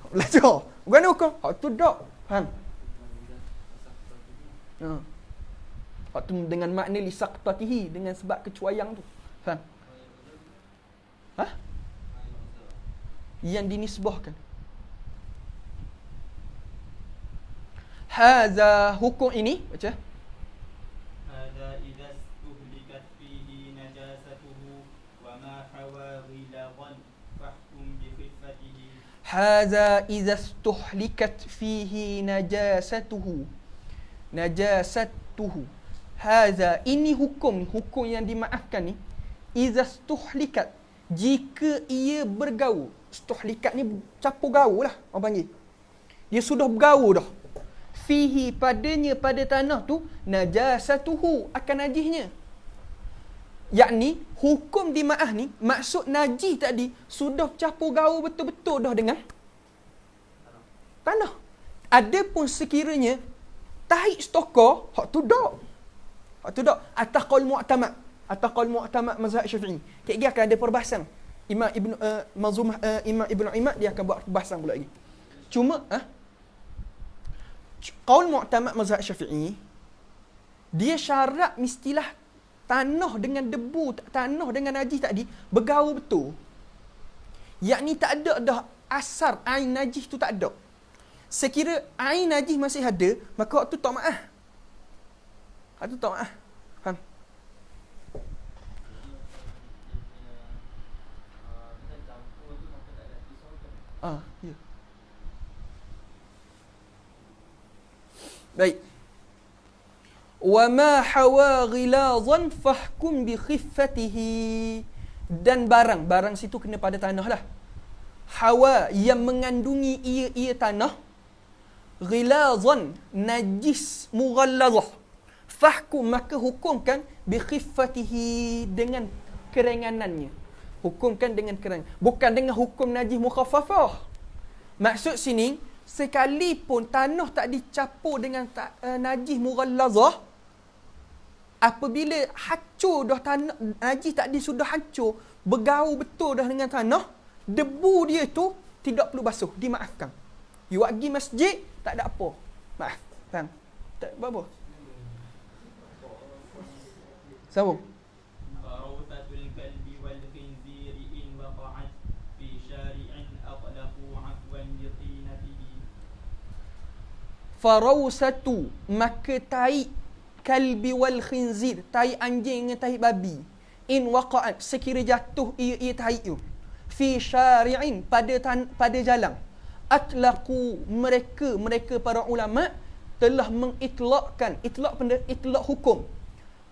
B: Belajar. Bukan hukum. Tu tak. Faham? Waktu dengan makna lisaqtatihi, dengan sebab kecuaian tu. Faham? Yang dinisbahkan. Haza, hukum ini, baca.
C: Hadza idza stuhlikat fihi najasatuhu wa ma hawa ghilazan fahkum bi khifatihi.
B: Haza idza stuhlikat fihi najasatuhu. Haza, ini hukum yang dimaafkan ni. Idza stuhlikat, jika ia bergaul. Stuhlikat ni campur gaul lah orang panggil. Dia sudah bergaul dah. Fihi, padanya, pada tanah tu, najasatuhu, akan najisnya. Yakni hukum dimaaf ni, maksud najis tadi sudah campur gaul betul-betul dah dengan tanah. Adapun sekiranya tahi stokor, hak tu dak. Atas qaul mu'tamad mazhab Syafi'i. Dia akan ada perbahasan. Imam Ibn Imad dia akan buat perbahasan pula lagi. Cuma qaul mu'tamad mazhab Syafi'i, dia syarat mestilah tanah dengan debu, tanah dengan najis tadi bergaul betul. Yakni tak ada dah asar ain najis tu, tak ada. Sekira ain najis masih ada, maka waktu tak maaf. Waktu tak maaf. Faham? Ya. Baik. Wa ma hawa ghilazan fahkum bi khiffatihi. Dan barang situ kena pada tanah lah. Hawa, yang mengandungi ia tanah. Ghilazan, najis mughallazah. Fahkum, maka hukumkan bi khiffatihi, dengan keringanannya. Hukumkan dengan keringanan. Bukan dengan hukum najis mukhaffafah. Maksud sini, sekalipun tanah tak dicampur dengan najis mughallazah, apabila hancur dah tanah, najis tadi sudah hancur, bergaul betul dah dengan tanah, debu dia tu tidak perlu basuh, dimaafkan. You pergi masjid, tak ada apa. Maaf. Faham? Tak apa. Sambung.
C: فروثة الكلب والخنزير إن وقعت في شارع أطلقوا عفوا لطينته.
B: Farausatu, maka tai kalbi wal khinzir, tai anjing dengan tai babi, in waqa'at, sekira jatuh ia tai itu, fi syari'in, pada jalan, atlaqu, mereka para ulama telah mengitlaqkan, itlaq hukum,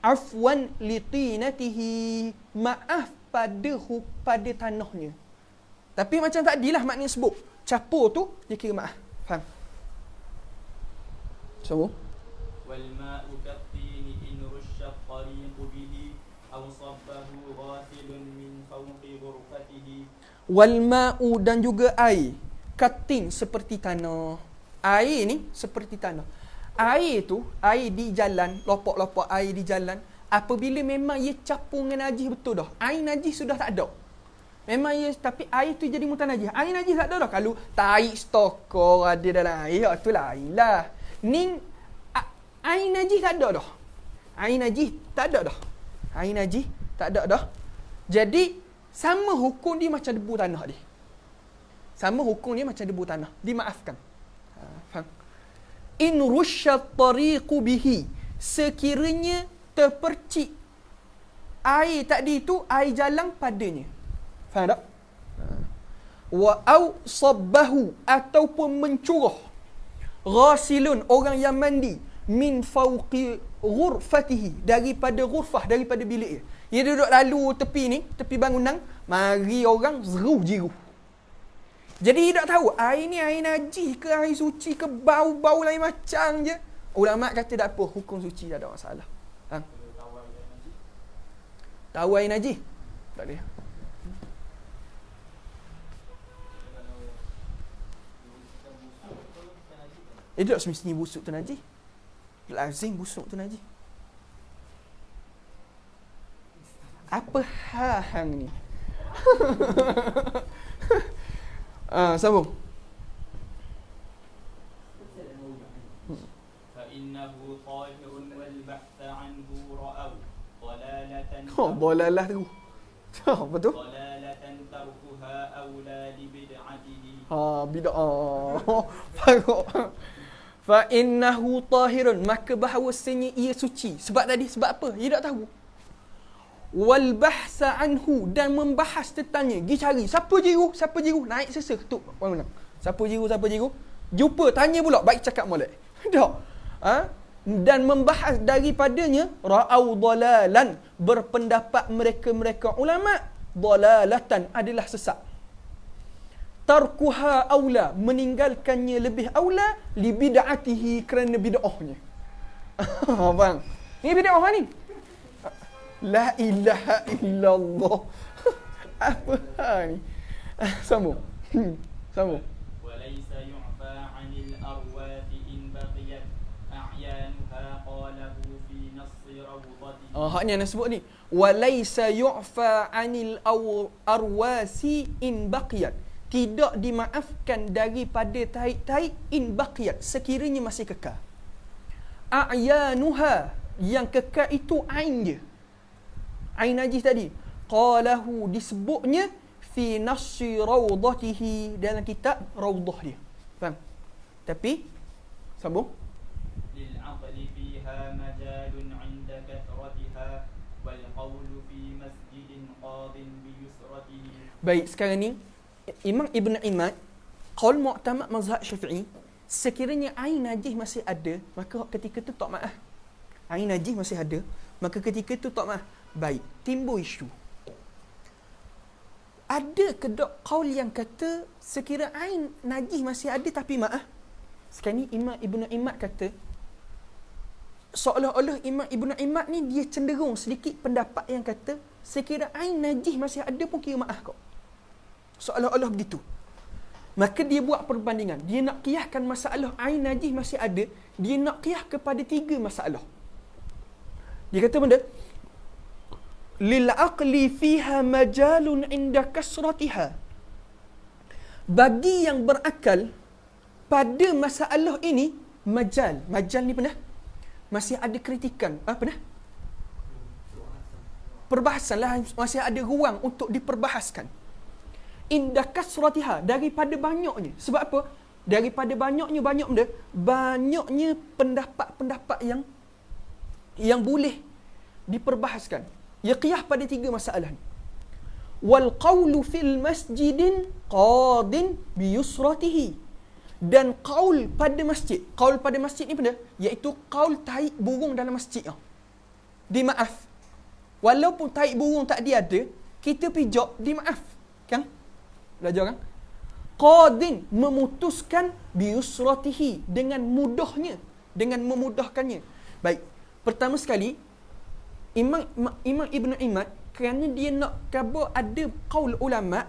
B: afwan litinatihi, maaf pada tanahnya. Tapi macam tadilah maknanya sebut, capur tu dia kira maaf. Faham? So,
C: والماء كالطين إن رش الطريق به أو صبه غاسل من فوق غرفته.
B: wal ma'u, dan juga air, katin, seperti tanah. Air ni seperti tanah. Air tu, air di jalan, lopok-lopok air di jalan, apabila memang ia capur dengan najis betul dah. Air najis sudah tak ada. Memang ia, tapi air tu jadi mutanajis. Air najis tak ada dah. Kalau taik stokor ada dalam air, tu lain lah. Ni air najis tak ada dah. Air najis tak ada dah. Air najis tak ada dah. Jadi sama hukum dia macam debu tanah dia. Sama hukum dia macam debu tanah. Dimaafkan. Faham? In rusyat tariqu bihi, sekiranya terpercik air tadi itu, air jalan padanya. Faham tak? Wa au sabbahu, ataupun mencurah, ghasilun, orang yang mandi, min fauqi ghurfatihi, daripada ghurfah, daripada bilik dia. Dia duduk lalu tepi ni, tepi bangunan, mari orang zeruh jiruh. Jadi dia tak tahu air ni air najis ke air suci ke, bau-bau lain macam je. Ulama kata tak apa, hukum suci tak ada masalah. Ha? Tahu air najis? Tak boleh. Tak semestinya busuk tu najis. Lazim busuk tu najis. Apa hang ni? Sambung.
C: فإنه طاهر والبحث عنه رأوا ضلالة
B: Dolalah tu. Apa tu?
C: ضلالة تركها أولى لبدعته.
B: Bid'ah. Fa innahu tahirun, maka bahawasanya ia suci. Sebab tadi, sebab apa? Ia tak tahu. Wal bahsa anhu, dan membahas tentangnya. Pergi cari siapa jiru, naik sesa ketuk bangunan. Siapa jiru. Jumpa, tanya pula, baik cakap molek. Tak. Dan membahas daripadanya, ra'au dalalan, berpendapat mereka ulama, dalalatan, adalah sesat. Tarkuha aula, meninggalkannya lebih aula, li bid'atihi, kerana bid'ahnya. Bang, ni bid'ah ni. La ilaha illallah. Apa ni? Sambung. Sambung.
C: وليس يعفى عن الأرواث إن بقيت أعيانها قاله في نص روضته.
B: Hak ni nak sebut ni. Walaysa yu'fa 'anil arwasi in baqiyat. Tidak dimaafkan daripada taik-taik in baqiyat, sekiranya masih kekal. A'yanuha, yang kekal itu ain dia. Ain najis tadi. Qalahu, disebutnya fi nassi rawdatihi, dalam kitab rawdah dia. Faham? Tapi sambung.
C: للعقل فيها مجال عند كثرتها والقول في مسجد قاض بيسرته.
B: Baik, sekarang ni Imam Ibn Imad, qaul mu'tamad mazhab Syafi'i, sekiranya air najis masih ada, maka ketika tu tak maaf. Air najis masih ada, maka ketika tu tak maaf. Baik, timbul isu. Ada ke tak qaul yang kata sekira air najis masih ada tapi maaf? Sekarang ni Imam Ibn Imad kata, seolah-olah Imam Ibn Imad ni dia cenderung sedikit pendapat yang kata sekira air najis masih ada pun kira maaf kau. Seolah-olah begitu. Maka dia buat perbandingan. Dia nak qiyaskan masalah air najis masih ada, dia nak qiyas kepada 3 masalah. Dia kata benda, lil aqli fiha majalun inda kasratiha. Bagi yang berakal pada masalah ini, majal ni pernah masih ada kritikan. Apa dah? Perbahasan lah, masih ada ruang untuk diperbahaskan. Indah kasratiha, daripada banyaknya. Sebab apa? Daripada banyaknya benda, banyaknya pendapat-pendapat yang boleh diperbahaskan. Ya qiyah pada 3 masalah ni. Wal qawlu fil masjidin qadin bi yusratihi. Dan qaul pada masjid. Qaul pada masjid ni benda, iaitu qaul taik burung dalam masjid. Dimaaf. Walaupun taik burung tak ada, kita pijak dimaaf. Kan? Belajar kan? Qadin, memutuskan biusratihi, dengan mudahnya, dengan memudahkannya. Baik, pertama sekali Imam Ibn Imad, kerana dia nak khabar ada qaul ulama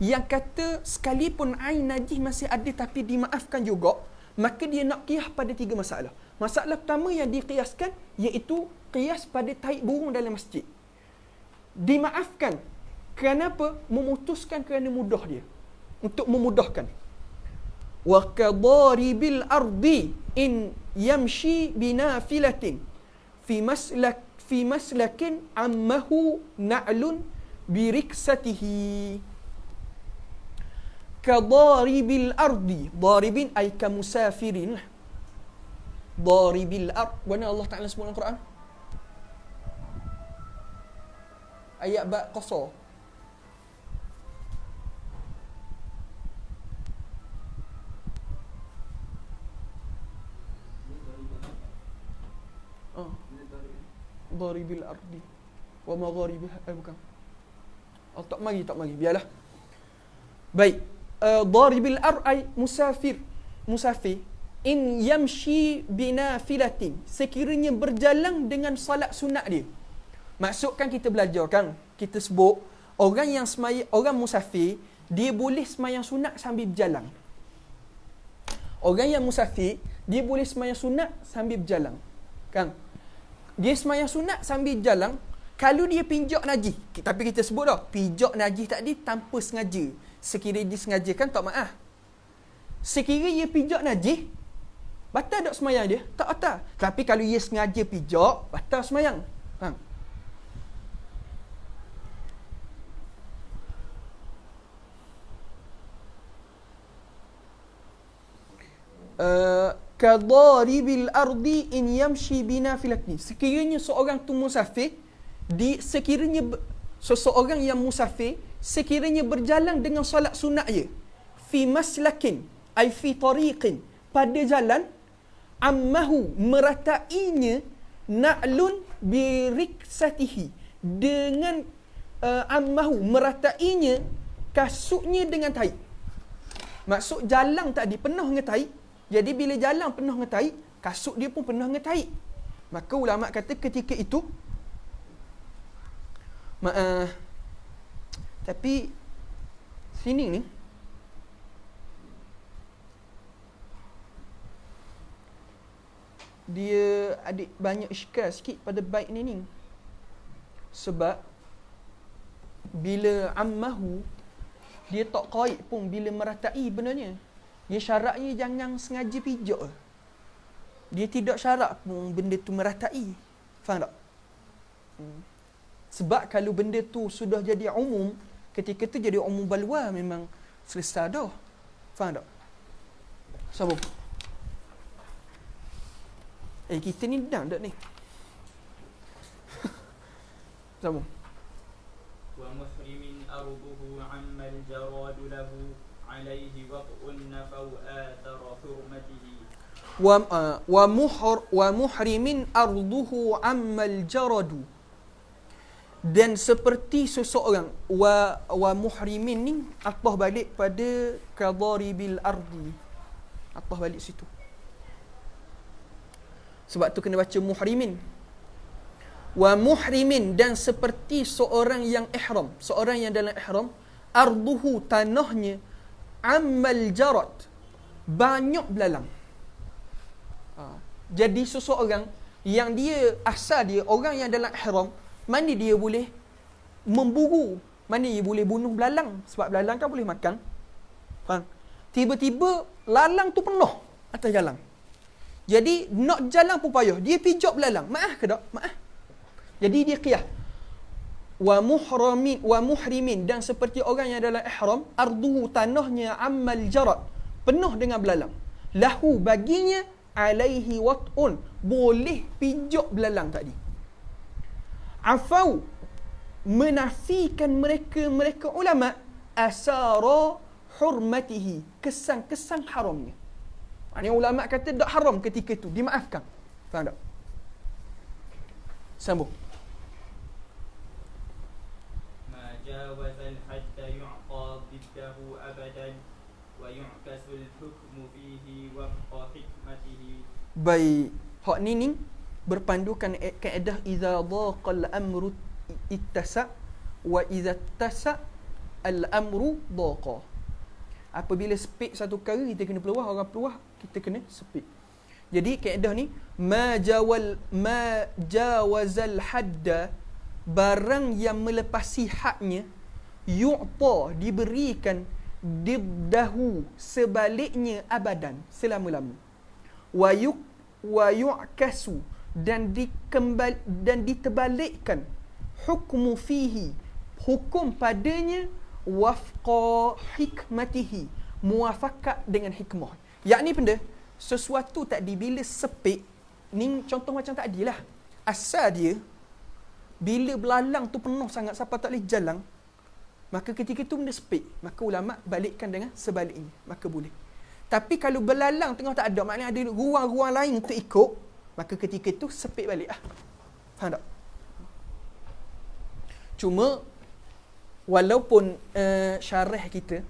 B: yang kata sekalipun ain najis masih ada tapi dimaafkan juga, maka dia nak qiyas pada 3 masalah. Masalah pertama yang diqiyaskan iaitu qiyas pada taik burung dalam masjid. Dimaafkan kerana apa? Memutuskan kerana mudah dia, untuk memudahkan. Wa kadaribil ardi in yamshi binafilatin fi maslakin ammahu na'lun biriksatihi. Kadaribil ardi, daribin ay kamusafirin. Daribil ard, mana Allah Ta'ala sebut dalam Quran? Ayat ba qasar. Daribil ardi wa magharibiha, bukan. Tak mari, biarlah. Baik, daribil ard ay musafir in yamshi binafilatin, sekiranya berjalan dengan salat sunat dia. Maksudkan kita belajar kan, kita sebut orang yang orang musafir, dia boleh sembahyang sunat sambil berjalan. Orang yang musafir, dia boleh sembahyang sunat sambil berjalan. Kan? Dia sembahyang sunat sambil berjalan, kalau dia pijak najis, tapi kita sebut dah, pijak najis tadi tanpa sengaja. Sekiranya disengajakan, tak maaf. Sekiranya dia pijak najis, batal tak sembahyang dia? Tak batal. Tapi kalau dia sengaja pijak, batal sembahyang. Faham? Kadaribil ardi in yamshi binafilatin. Sekiranya seorang tu musafir, seseorang yang musafir, sekiranya berjalan dengan solat sunat dia, fi maslakin ay fi tariqin, pada jalan, ammahu, meratainya, na'lun biriksatihi, dengan ammahu, meratainya kasutnya dengan taik. Maksud jalan tadi penuh dengan taik, jadi bila jalan penuh dengan taik, kasut dia pun penuh dengan taik. Maka ulama kata ketika itu, tapi sini ni dia ada banyak iskal sikit pada bait ni. Sebab bila ammahu, dia tak qaid pun bila meratai benarnya. Dia syaratnya jangan sengaja pijak. Dia tidak syarat pun benda tu meratai. Faham tak? Sebab kalau benda tu sudah jadi umum, ketika tu jadi umum balwa, memang selesai dah. Faham tak? Sambung. Kita ni dah tak ni? Sambung.
C: Wa muhrimin arduhu ammal jaradu lahu alaihi waq'un nafau athara hurmatihi.
B: Wa muhrimin arduhu ammal jaradu. Dan seperti seseorang, wa muhrimin ni atah balik pada kadaribil ardi. Atah balik situ. Sebab tu kena baca muhrimin. Wa muhrimin, dan seperti seorang yang ihram, seorang yang dalam ihram, arduhu, tanahnya, ammal jarad, banyak belalang. Jadi seseorang yang dia asal dia orang yang dalam ihram, mana dia boleh memburu, mana dia boleh bunuh belalang, sebab belalang kan boleh makan. Faham? Tiba-tiba lalang tu penuh atas jalan. Jadi nak jalan pun payah. Dia pijak belalang. Maaf ke tak? Maaf. Jadi dia qiyas. Wa muhrimin dan seperti orang yang dalam ihram, arduhu tanahnya ammal jarad, penuh dengan belalang. Lahu baginya alaihi wat'un, boleh pijak belalang tadi. Afau, menafikan mereka ulama asara hurmatihi, kesan-kesan haramnya. Maknanya ulama kata tak haram ketika itu, dimaafkan. Faham tak? Sambung.
C: ما جاوز الحد يعطى ضده أبدا ويعكس الحكم فيه وفق حكمته.
B: Baik. Hak ni berpandukan kaedah idza dhaqal amru ittasa wa idza tasa al amru dhaqa. Apabila sepit satu perkara kita kena peluah, orang peluah kita kena sepit. Jadi kaedah ni ma jawazal hadda, barang yang melepasi hadnya, yu'ta, diberikan, diddahu, sebaliknya, abadan, selama-lama. Wa yu'kasu, dan diterbalikkan, hukmu fihi, hukum padanya, wafqa hikmatihi, muafakat dengan hikmah. Yakni benda, sesuatu tadi bila sepik, ni contoh macam tadi lah. Asal dia, bila belalang tu penuh sangat sampai tak boleh jalan, maka ketika tu benda sepik, maka ulama balikkan dengan sebaliknya, maka boleh. Tapi kalau belalang tengah tak ada, maknanya ada ruang-ruang lain untuk ikut, maka ketika tu sepik balik lah. Faham tak? Cuma walaupun syarah kita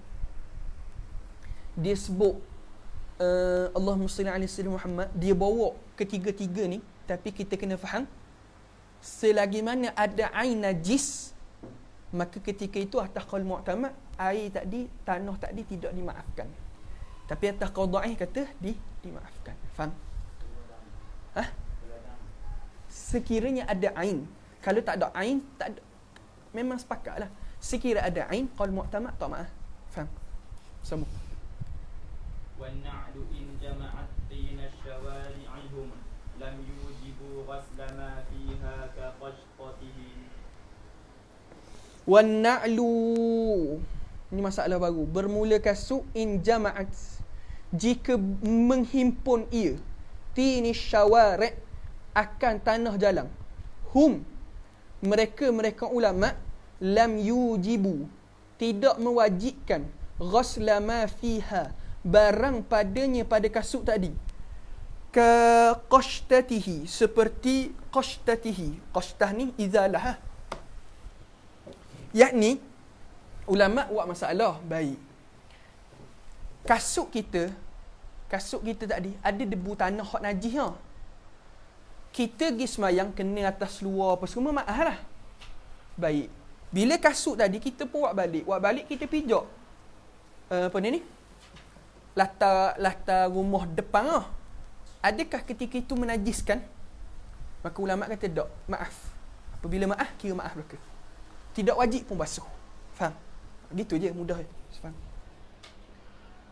B: dia sebut Allahumma salli ala sayyidina Muhammad, dia bawa ketiga-tiga ni, tapi kita kena faham selagi mana ada ain najis, maka ketika itu atas qaul mu'tamad, air tadi, tanah tadi tidak dimaafkan. Tapi atas qaul dhaif kata dimaafkan. Faham? Ha? Sekiranya ada ain. Kalau tak ada ain, tak ada, memang sepakatlah. Sekira ada ain, qaul mu'tamad tak maaf. Faham? Semua.
C: والنعل إن جمعت طين الشوارعهم لم يوجبوا غسل ما فيها كقشطته.
B: Wanna'lu, ini masalah baru. Bermula kasuk in jama'at, jika menghimpun ia, tini syawari', akan tanah jalan. Hum, mereka ulama, lam yujibu, tidak mewajibkan, ghasla ma fiha, barang padanya pada kasut tadi, ka qashtatihi, seperti qashtatihi. Qashtah ni izalah. Yakni ulama buat masalah baik. Kasut kita tadi ada debu tanah hak najis ha. Kita pergi semayang kena atas luar apa semua maaf lah. Baik. Bila kasut tadi kita pun buat balik kita pijak apa ni? Latar rumah depan lah. Adakah ketika itu menajiskan? Maka ulama kata tak, maaf. Apabila maaf, kira maaf belaka. Tidak wajib pun basuh. Faham? Gitu je, mudah je. Faham?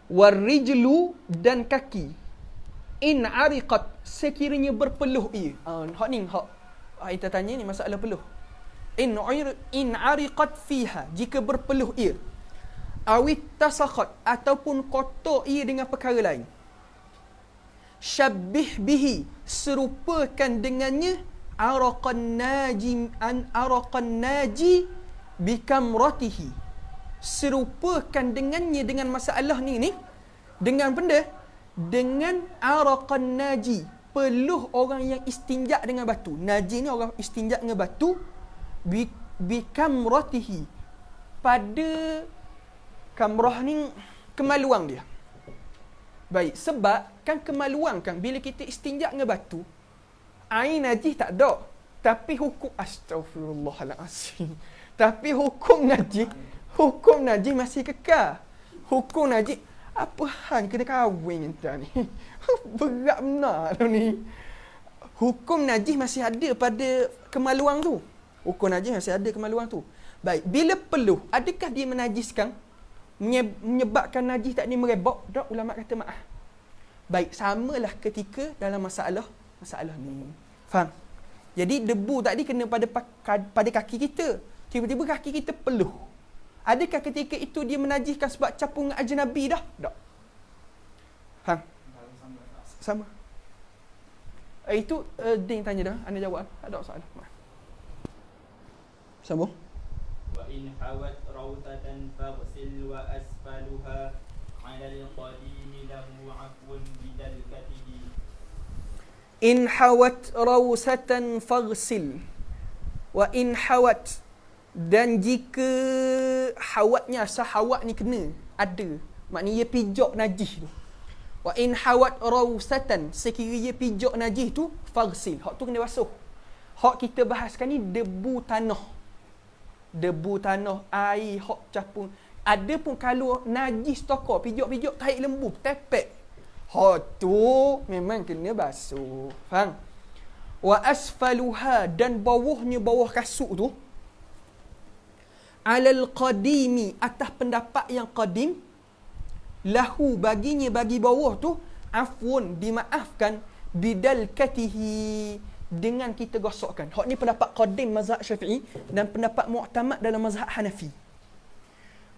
B: Warijlu, dan kaki. In ariqat, sekiranya berpeluh ia. Hak ni, kita tanya ni masalah peluh. In ariqat fiha, jika berpeluh ia. Awit tasakhat, ataupun kotor ia dengan perkara lain. Syabbih bihi, serupakan dengannya araqan naji bikamratihi, serupakan dengannya dengan masalah ni dengan benda, dengan araqan naji, peluh orang yang istinja dengan batu. Naji ni orang istinja dengan batu, bikamratihi, pada kamrah ni kemaluan dia. Baik, sebab kan kemaluan kan bila kita istinja dengan batu, air najis tak ada. Tapi hukum astagfirullahalazim. Tapi hukum najis masih kekal. Hukum najis apa hang kena kahwin kita ni. Berat benar tu ni. Hukum najis masih ada pada kemaluan tu. Hukum najis masih ada kemaluan tu. Baik, bila peluh, adakah dia menajiskan? Menyebabkan najis tak ni merebak? Tak, ulama kata maaf. Baik, samalah ketika dalam masalah ni. Faham? Jadi debu tadi kena pada kaki kita. Tiba-tiba kaki kita peluh. Adakah ketika itu dia menajiskan sebab campur dengan ajnabi dah? Tak. Faham? Sama. Itu Ding tanya dah. Anda jawab. Ada soalan? Sambung.
C: Wa in hawat rawtatan faghsil wa asfaluha 'ala al-qadim lahu 'afwun bidalkatihi.
B: In hawat rawsatan faghsil. Wa in hawat, dan jika hawatnya, asal hawat ni kena, ada, maknanya ia pijak najis tu. Wa in hawat rawsatan, sekiranya ia pijak najis tu, faghsil, hak tu kena basuh. Hak kita bahaskan ni debu tanah, air, hak capung. Ada pun kalau najis tokor, pijak-pijak tarik lembu, tepek, hak tu memang kena basuh. Faham? Wa asfaluha, dan bawah kasut tu, alal qadimi, atas pendapat yang qadim, lahu, baginya, bagi bawah tu, afwun, dimaafkan, bidalkatihi, dengan kita gosokkan. Hak ni pendapat qadim mazhab Syafi'i dan pendapat mu'tamad dalam mazhab Hanafi.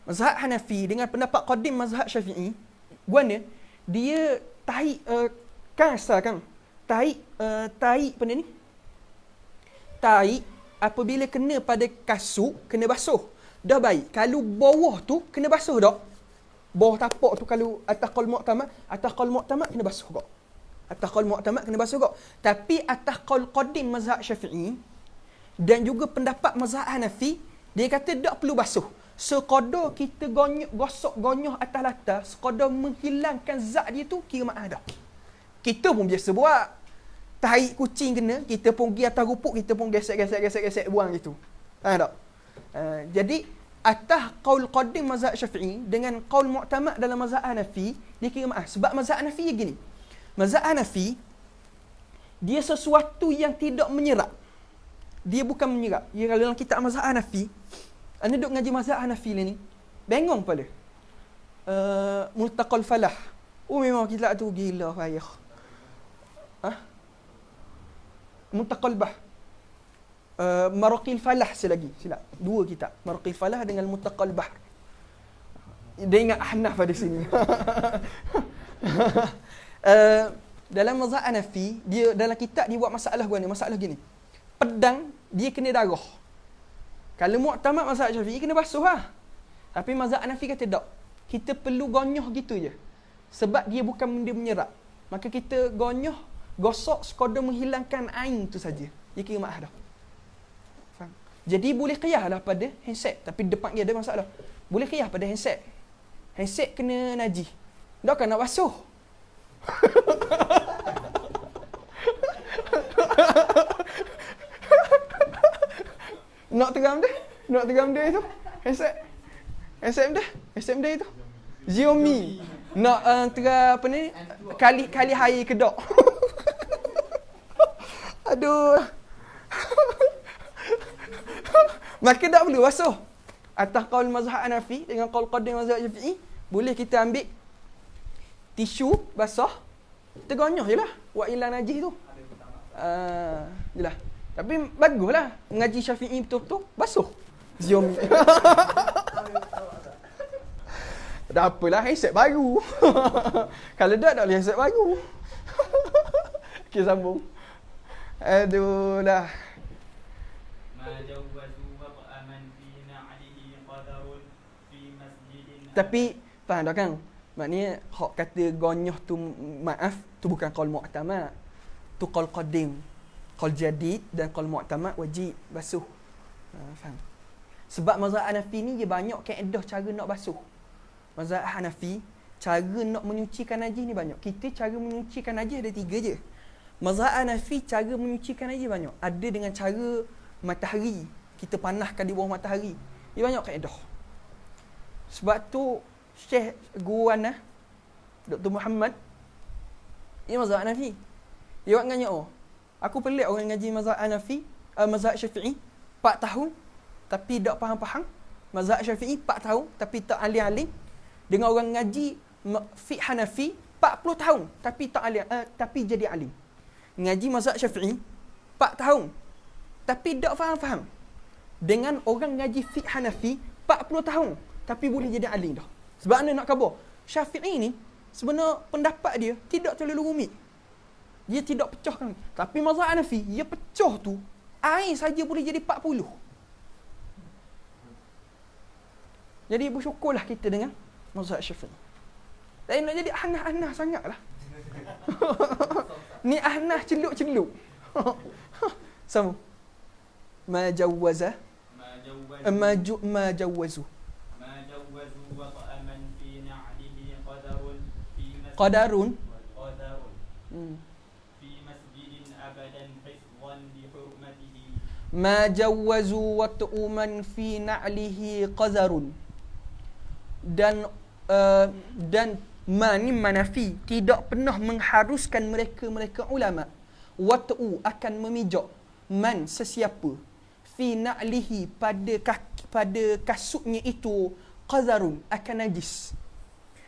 B: Mazhab Hanafi dengan pendapat qadim mazhab Syafi'i, guana dia tahi tahi benda ni. Tahi apabila kena pada kasut kena basuh. Dah baik. Kalau bawah tu kena basuh tak? Bawah tapak tu kalau atas qaul mu'tamad kena basuh tak? Atas qaul mu'tamad kena basuh tak? Tapi atas qaul qadim mazhab Syafi'i dan juga pendapat mazhab Hanafi, dia kata tak perlu basuh. Sekadar kita gosok gonyoh atas latar, sekadar menghilangkan zat dia tu, kira maaf dah. Kita pun biasa buat. Tahi kucing kena, kita pun pergi atas rupuk, kita pun gesek buang gitu. Tak? Jadi atas qaul qadim mazhab Syafi'i dengan qaul mu'tamad dalam mazhab Hanafi, dia kira maaf. Sebab mazhab Hanafi je gini. Mazhab Hanafi, dia sesuatu yang tidak menyerap. Dia bukan menyerap. Ya, kalau dalam kitab mazhab Hanafi, anda duduk ngaji mazhab Hanafi ni, bengong pada. Multaqal Falah. Oh, memang kitab tu gila payah. Muntaqal Bah. Maraqil Falah selagi. Silap. Dua kitab. Maraqil Falah dengan Muntaqal Bah. Dia ingat Ahnaf pada sini. Dalam mazhab Hanafi, dia dalam kitab dia buat masalah gini. Pedang dia kena darah. Kalau mu'tamad mazhab Syafi'i kena basuh lah. Tapi mazhab Hanafi kata tak. Kita perlu gonyoh gitu je. Sebab dia bukan benda menyerap. Maka kita gonyoh, gosok sekadar menghilangkan air tu saja. Dia kira maaf dah. Faham? Jadi boleh qiyas lah pada handset. Tapi depan dia ada masalah. Boleh qiyas pada handset. Handset kena najis. Tak kan nak basuh. Nak teram dia itu. Handset dia itu. Xiaomi. Nak terang apa ni? Kali air kedok. Aduh. Maka tak perlu basuh. Atas qaul mazhab Hanafi dengan qaul qadim mazhab Syafi'i, boleh kita ambil tisu basah, tergonyoh je lah. Wa ila najis tu. Jelah. Tapi baguslah mengaji Syafi'i betul-betul basuh. Xiaomi. Tak apalah, handset baru. Kalau tak boleh handset baru. Okey, sambung. Aduh lah. Tapi faham tak kan? Maknanya hak kata gonyoh tu maaf, tu bukan qaul mu'tamad. Tu qaul qadim. Qaul jadid dan qaul mu'tamad wajib basuh. Faham? Sebab mazhab Hanafi ni dia banyak kaedah cara nak basuh. Mazhab Hanafi, cara nak menyucikan najis ni banyak. Kita cara menyucikan najis ada 3 je. Mazhab Hanafi cara menyucikan najis banyak. Ada dengan cara matahari. Kita panaskan di bawah matahari. Dia banyak kaedah. Sebab tu Syekh Guru Ana, Dr. Muhammad, dia mazhab Hanafi. Dia buat nganya, aku pelik orang ngaji mazhab Hanafi, mazhab Syafi'i 4 tahun tapi tak faham-faham. Mazhab Syafi'i 4 tahun tapi tak alim-alim. Dengan orang ngaji fiqh Hanafi 40 tahun tapi tak alim, tapi jadi alim. Ngaji mazhab Syafi'i 4 tahun tapi tak faham-faham. Dengan orang ngaji fiqh Hanafi 40 tahun tapi boleh jadi alim dah. Sebab mana nak khabar? Syafi'i ni sebenarnya pendapat dia tidak terlalu rumit. Dia tidak pecahkan. Tapi mazhab Hanafi, dia pecah tu air saja boleh jadi 40. Jadi bersyukurlah kita dengan mazhab Syafi'i. Tak nak jadi Ahnaf sangatlah. Ni Ahnaf celuk-celuk. Sama. Ma jawaza ma jawazu
C: وطأ من في نعله قدر
B: qadarun
C: في مسجد أبدا حفظا لحرمته
B: ma jawazu wa tu'man fi na'lihi qazarun. Dan ma ni manafi, tidak pernah mengharuskan mereka ulama wat'u akan memijak man sesiapa fi na'lihi pada kasutnya itu qazarun akan najis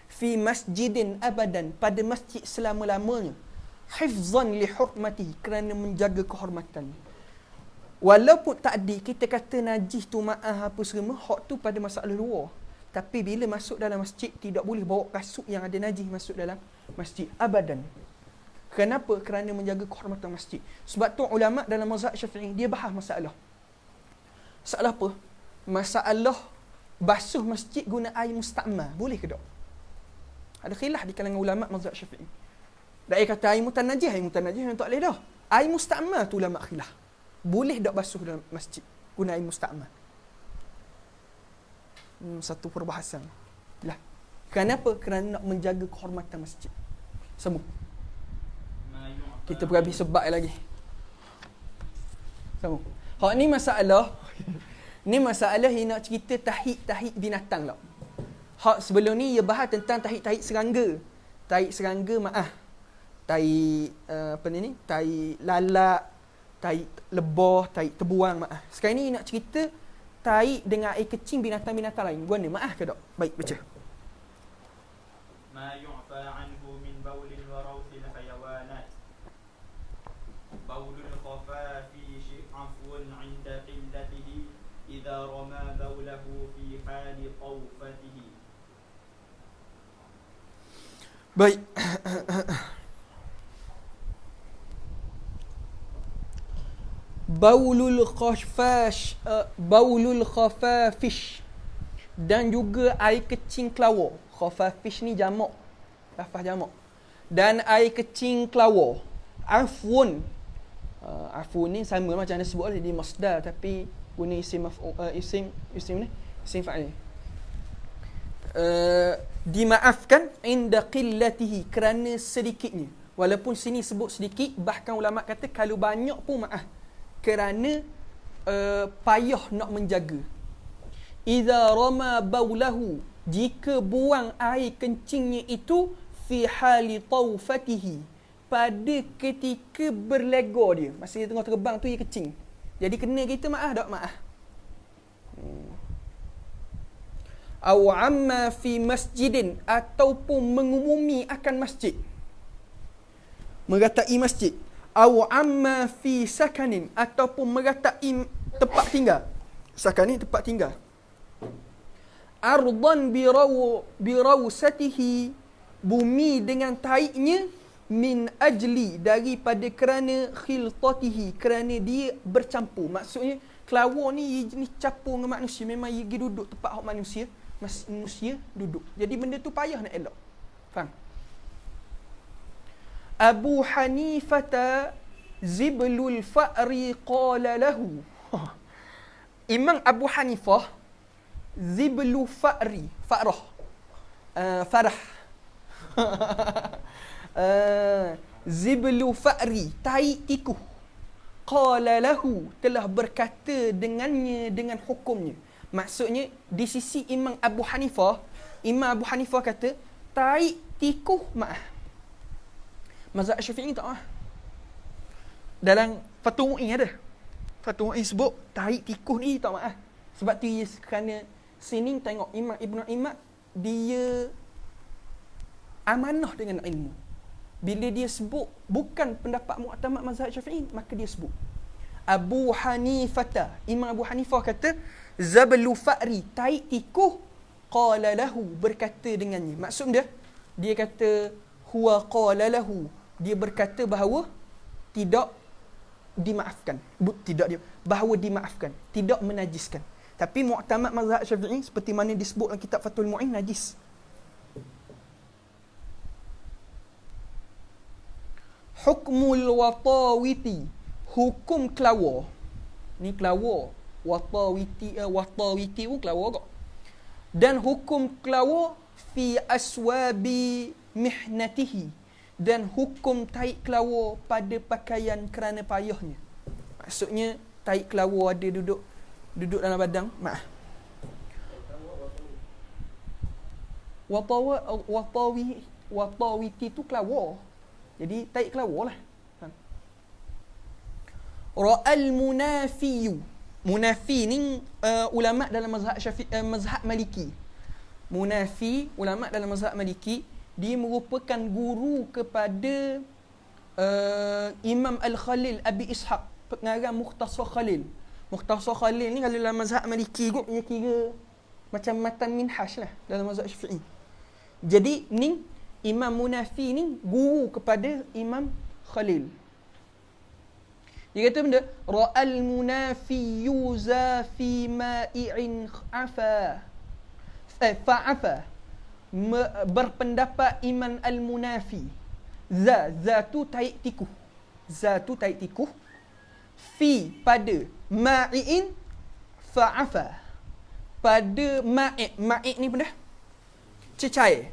B: fi masjidin abadan pada masjid selama-lamanya hifzan li hurmati kerana menjaga kehormatan. Walaupun takdir kita kata najis tu maaf apa semua, hak tu pada masalah luar. Tapi bila masuk dalam masjid tidak boleh bawa kasut yang ada najis masuk dalam masjid abadan. Kenapa? Kerana menjaga kehormatan masjid. Sebab tu ulama dalam mazhab Syafi'i dia bahas masalah. Masalah apa? Masalah basuh masjid guna air musta'mal. Boleh ke tak? Ada khilaf di kalangan ulama mazhab Syafi'i. Dak kata air mutanajis yang tak boleh dah. Air musta'mal tu ulama khilaf. Boleh tak basuh dalam masjid guna air musta'mal? Satu perbahasan. Lah. Kenapa? Kerana nak menjaga kehormatan masjid. Sambung. Kita pergi sebab lagi. Sambung. Hak ni masalah. Ni masalah yang nak cerita tahik binatang lah. Hak sebelum ni ia bahas tentang tahik serangga. Tahik serangga tahik apa ni? Tahik lalat, tahik lebah, tahik terbuang Sekarang ni nak cerita tahik dengan air kecing binatang-binatang lain. Guna ke tak? Baik, baca.
C: ما يعفى عنه من بول وروث الحيوانات بول الخفافيش عفو عند قلته إذا رمى بوله في حال طوفته.
B: Baik. Baulul khafafish dan juga air kecing kelawar. Khafafish ni jamak. Lafaz jamak. Dan air kecing kelawar. Afun. Afun ni sama macam anda sebut di masdar tapi guna isim fa'il. Dimaafkan inda qillatihi kerana sedikitnya. Walaupun sini sebut sedikit, bahkan ulama kata kalau banyak pun maaf. Kerana payah nak menjaga. Idza rama baulahu, jika buang air kencingnya itu fi hali taufatihi, pada ketika berlegor dia, masa dia tengah terbang tu dia kecing. Jadi kena kita maaf tak maaf. Aw amma fi masjidin, ataupun mengumumi akan masjid, meratai masjid. Aw amma fi sakanin, ataupun meratai tempat tinggal. Sakan ni tempat tinggal. Ardan birawsatihi, bumi dengan taiknya, min ajli, daripada kerana khiltatihi, kerana dia bercampur. Maksudnya kelawar ni jenis campur dengan manusia. Memang dia pergi duduk tempat hak manusia duduk. Jadi benda tu payah nak elok. Faham? Abu Hanifata ziblul fa'ri qala lahu. Imam Abu Hanifah ziblu fa'ri, farah. Ziblu fa'ri, tai tikus. Qala lahu, telah berkata dengannya, dengan hukumnya. Maksudnya di sisi Imam Abu Hanifah kata tai tikus maaf. Mazhab Syafi'i tak maaf. Dalam Fathul Mu'in ada. Fathul Mu'in sebut tai tikus ni tak maaf. Sebab tu kerana sini tengok Imam Ibn Imad dia amanah dengan ilmu. Bila dia sebut bukan pendapat mu'tamad mazhab Syafi'i, maka dia sebut. Abu Hanifah, Imam Abu Hanifah kata, zablu fa'ri, tai tikuh, qala lahu, berkata dengannya. Maksud dia kata huwa qala lahu, dia berkata bahawa tidak dimaafkan. Bahawa dimaafkan, tidak menajiskan. Tapi mu'tamad mazhab Syafi'i seperti mana disebut dalam kitab Fathul Mu'in, najis. Hukmul watawiti, hukum kelawar. Ni kelawar. Watawiti pun kelawar kok. Dan hukum kelawar fi aswabi mihnatihi, dan hukum taik kelawar pada pakaian kerana payahnya. Maksudnya taik kelawar ada duduk dalam badang. Watawiti tu kelawar. Jadi taik kelawar lah. Ra'al munafiyu. Munafi ni ulama dalam mazhab mazhab Maliki. Munafi, ulama dalam mazhab Maliki, dia merupakan guru kepada Imam Al-Khalil Abi Ishaq, pengarang Mukhtasar Khalil. Mukhtasar Khalil ni kalau dalam mazhab Maliki kot, dia kira macam matan minhaj lah dalam mazhab Syafi'i. Jadi ni Imam Munafi ni guru kepada Imam Khalil. Dia kata benda, ra'al munafi yuza fi ma'i'in fa'afa. Berpendapat Imam Al-Munafi, zatu taik tikuh, fi pada ma'i'in fa'afa, pada ma'i' ni benda cecair,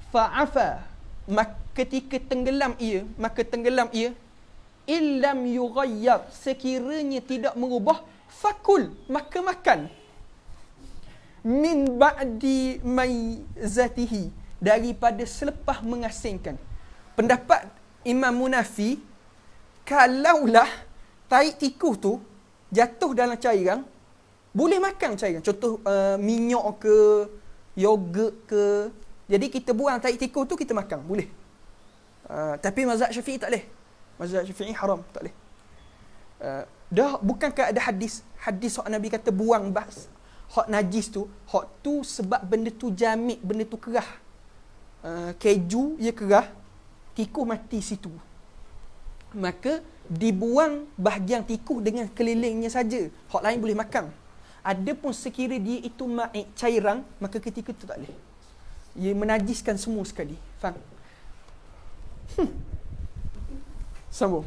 B: fa'afa, ketika tenggelam ia, illam yughayyar, sekiranya tidak merubah, fakul, maka makan, min ba'di maizatihi, daripada selepas mengasingkan. Pendapat Imam Munafi, kalaulah taik tikus tu jatuh dalam cairan, boleh makan cairan. Contoh minyak ke, yogurt ke, jadi kita buang taik tikus tu, kita makan, boleh. Tapi mazhab Syafi'i tak boleh. Mazhab Syafi'i haram, tak boleh. Dah bukankah ada hadis hak Nabi kata buang hak najis tu, hak tu sebab benda tu jamik, benda tu kerah. Keju ia kerah, tikus mati situ. Maka dibuang bahagian tikus dengan kelilingnya saja. Hak lain boleh makan. Adapun sekira dia itu cairan, maka ketika itu tak boleh. Ia menajiskan semua sekali. Faham? Sambung.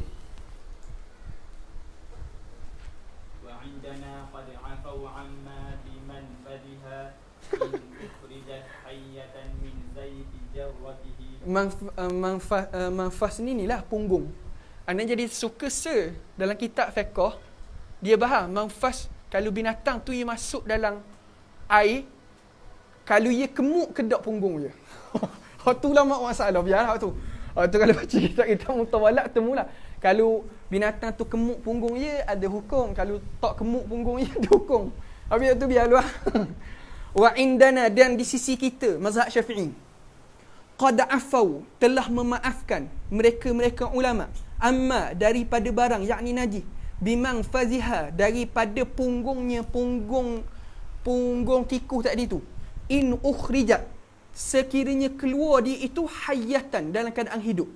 C: وعندنا قد عفوا عما بمنفذها إن أخرجت حية من زيت جرته.
B: Manfas ni lah punggung. Anda jadi suka dalam kitab fiqh, dia bahas manfas kalau binatang tu ia masuk dalam air, kalau ia kemuk kedok punggung je. Hak tu lah masalah, biarlah hak tu. Tu kalau baca kitab mutawalak temulah. Kalau binatang tu kemuk punggung dia, ada hukum. Kalau tak kemuk punggung dia, ada hukum. Habis tu biarlah. Wa indana, dan di sisi kita, mazhab Syafi'i, qad afau, telah memaafkan mereka ulama, amma, daripada barang, yakni najis, bimang faziha, daripada punggungnya, punggung tikus tadi tu, in ukhrijat, sekiranya keluar dia itu hayatan, dalam keadaan hidup,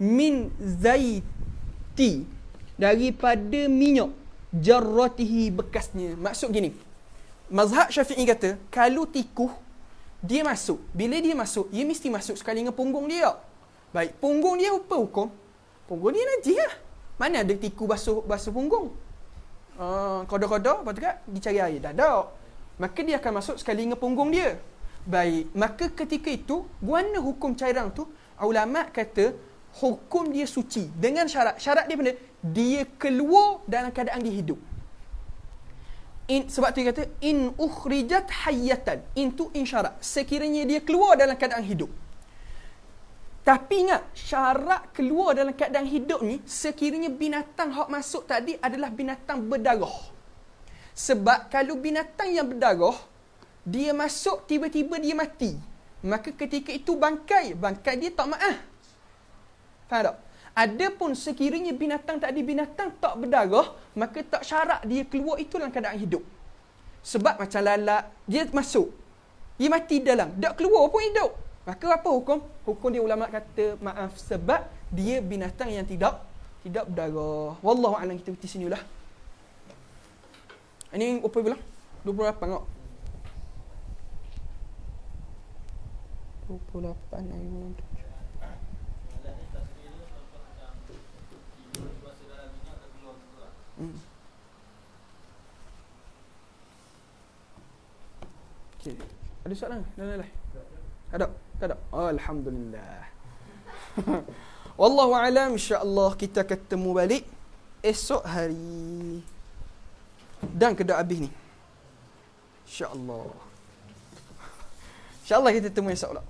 B: min zaiti, daripada minyak, jarratihi, bekasnya. Maksud gini, mazhab Syafi'i kata kalau tikus dia masuk, bila dia masuk, ia mesti masuk sekali dengan punggung dia. Baik, punggung dia apa hukum? Punggung dia najis lah. Mana ada tikus basuh punggung? Kodoh-kodoh, lepas tu kan dicari air, dah ada. Maka dia akan masuk sekali dengan punggung dia. Baik, maka ketika itu, guana hukum cairan tu, ulama kata hukum dia suci dengan syarat. Syarat dia benda, dia keluar dalam keadaan dia hidup. Sebab tu dia kata in ukhrijat hayyatan. In tu in syarat, sekiranya dia keluar dalam keadaan hidup. Tapi ingat, syarat keluar dalam keadaan hidup ni, sekiranya binatang hak masuk tadi adalah binatang berdarah. Sebab kalau binatang yang berdarah, dia masuk tiba-tiba dia mati, maka ketika itu bangkai dia tak maaf. Faham tak? Adapun sekiranya binatang tak ada binatang tak berdarah, maka tak syarat dia keluar itu dalam keadaan hidup. Sebab macam lalat, dia masuk, dia mati dalam, tak keluar pun hidup. Maka apa hukum? Hukum dia ulama kata maaf sebab dia binatang yang tidak berdarah. Wallahu a'lam. Kita berhenti sini lah. Ini apa bilang? 28 kok. 28 ayat 7. Okay. Ada soalan? Dah. Ada? Tak ada? Oh, alhamdulillah. Wallahu a'lam. Insya-Allah kita ketemu balik esok hari. Dan kedua habis ni. Insya-Allah. Insya-Allah kita temu esok pula.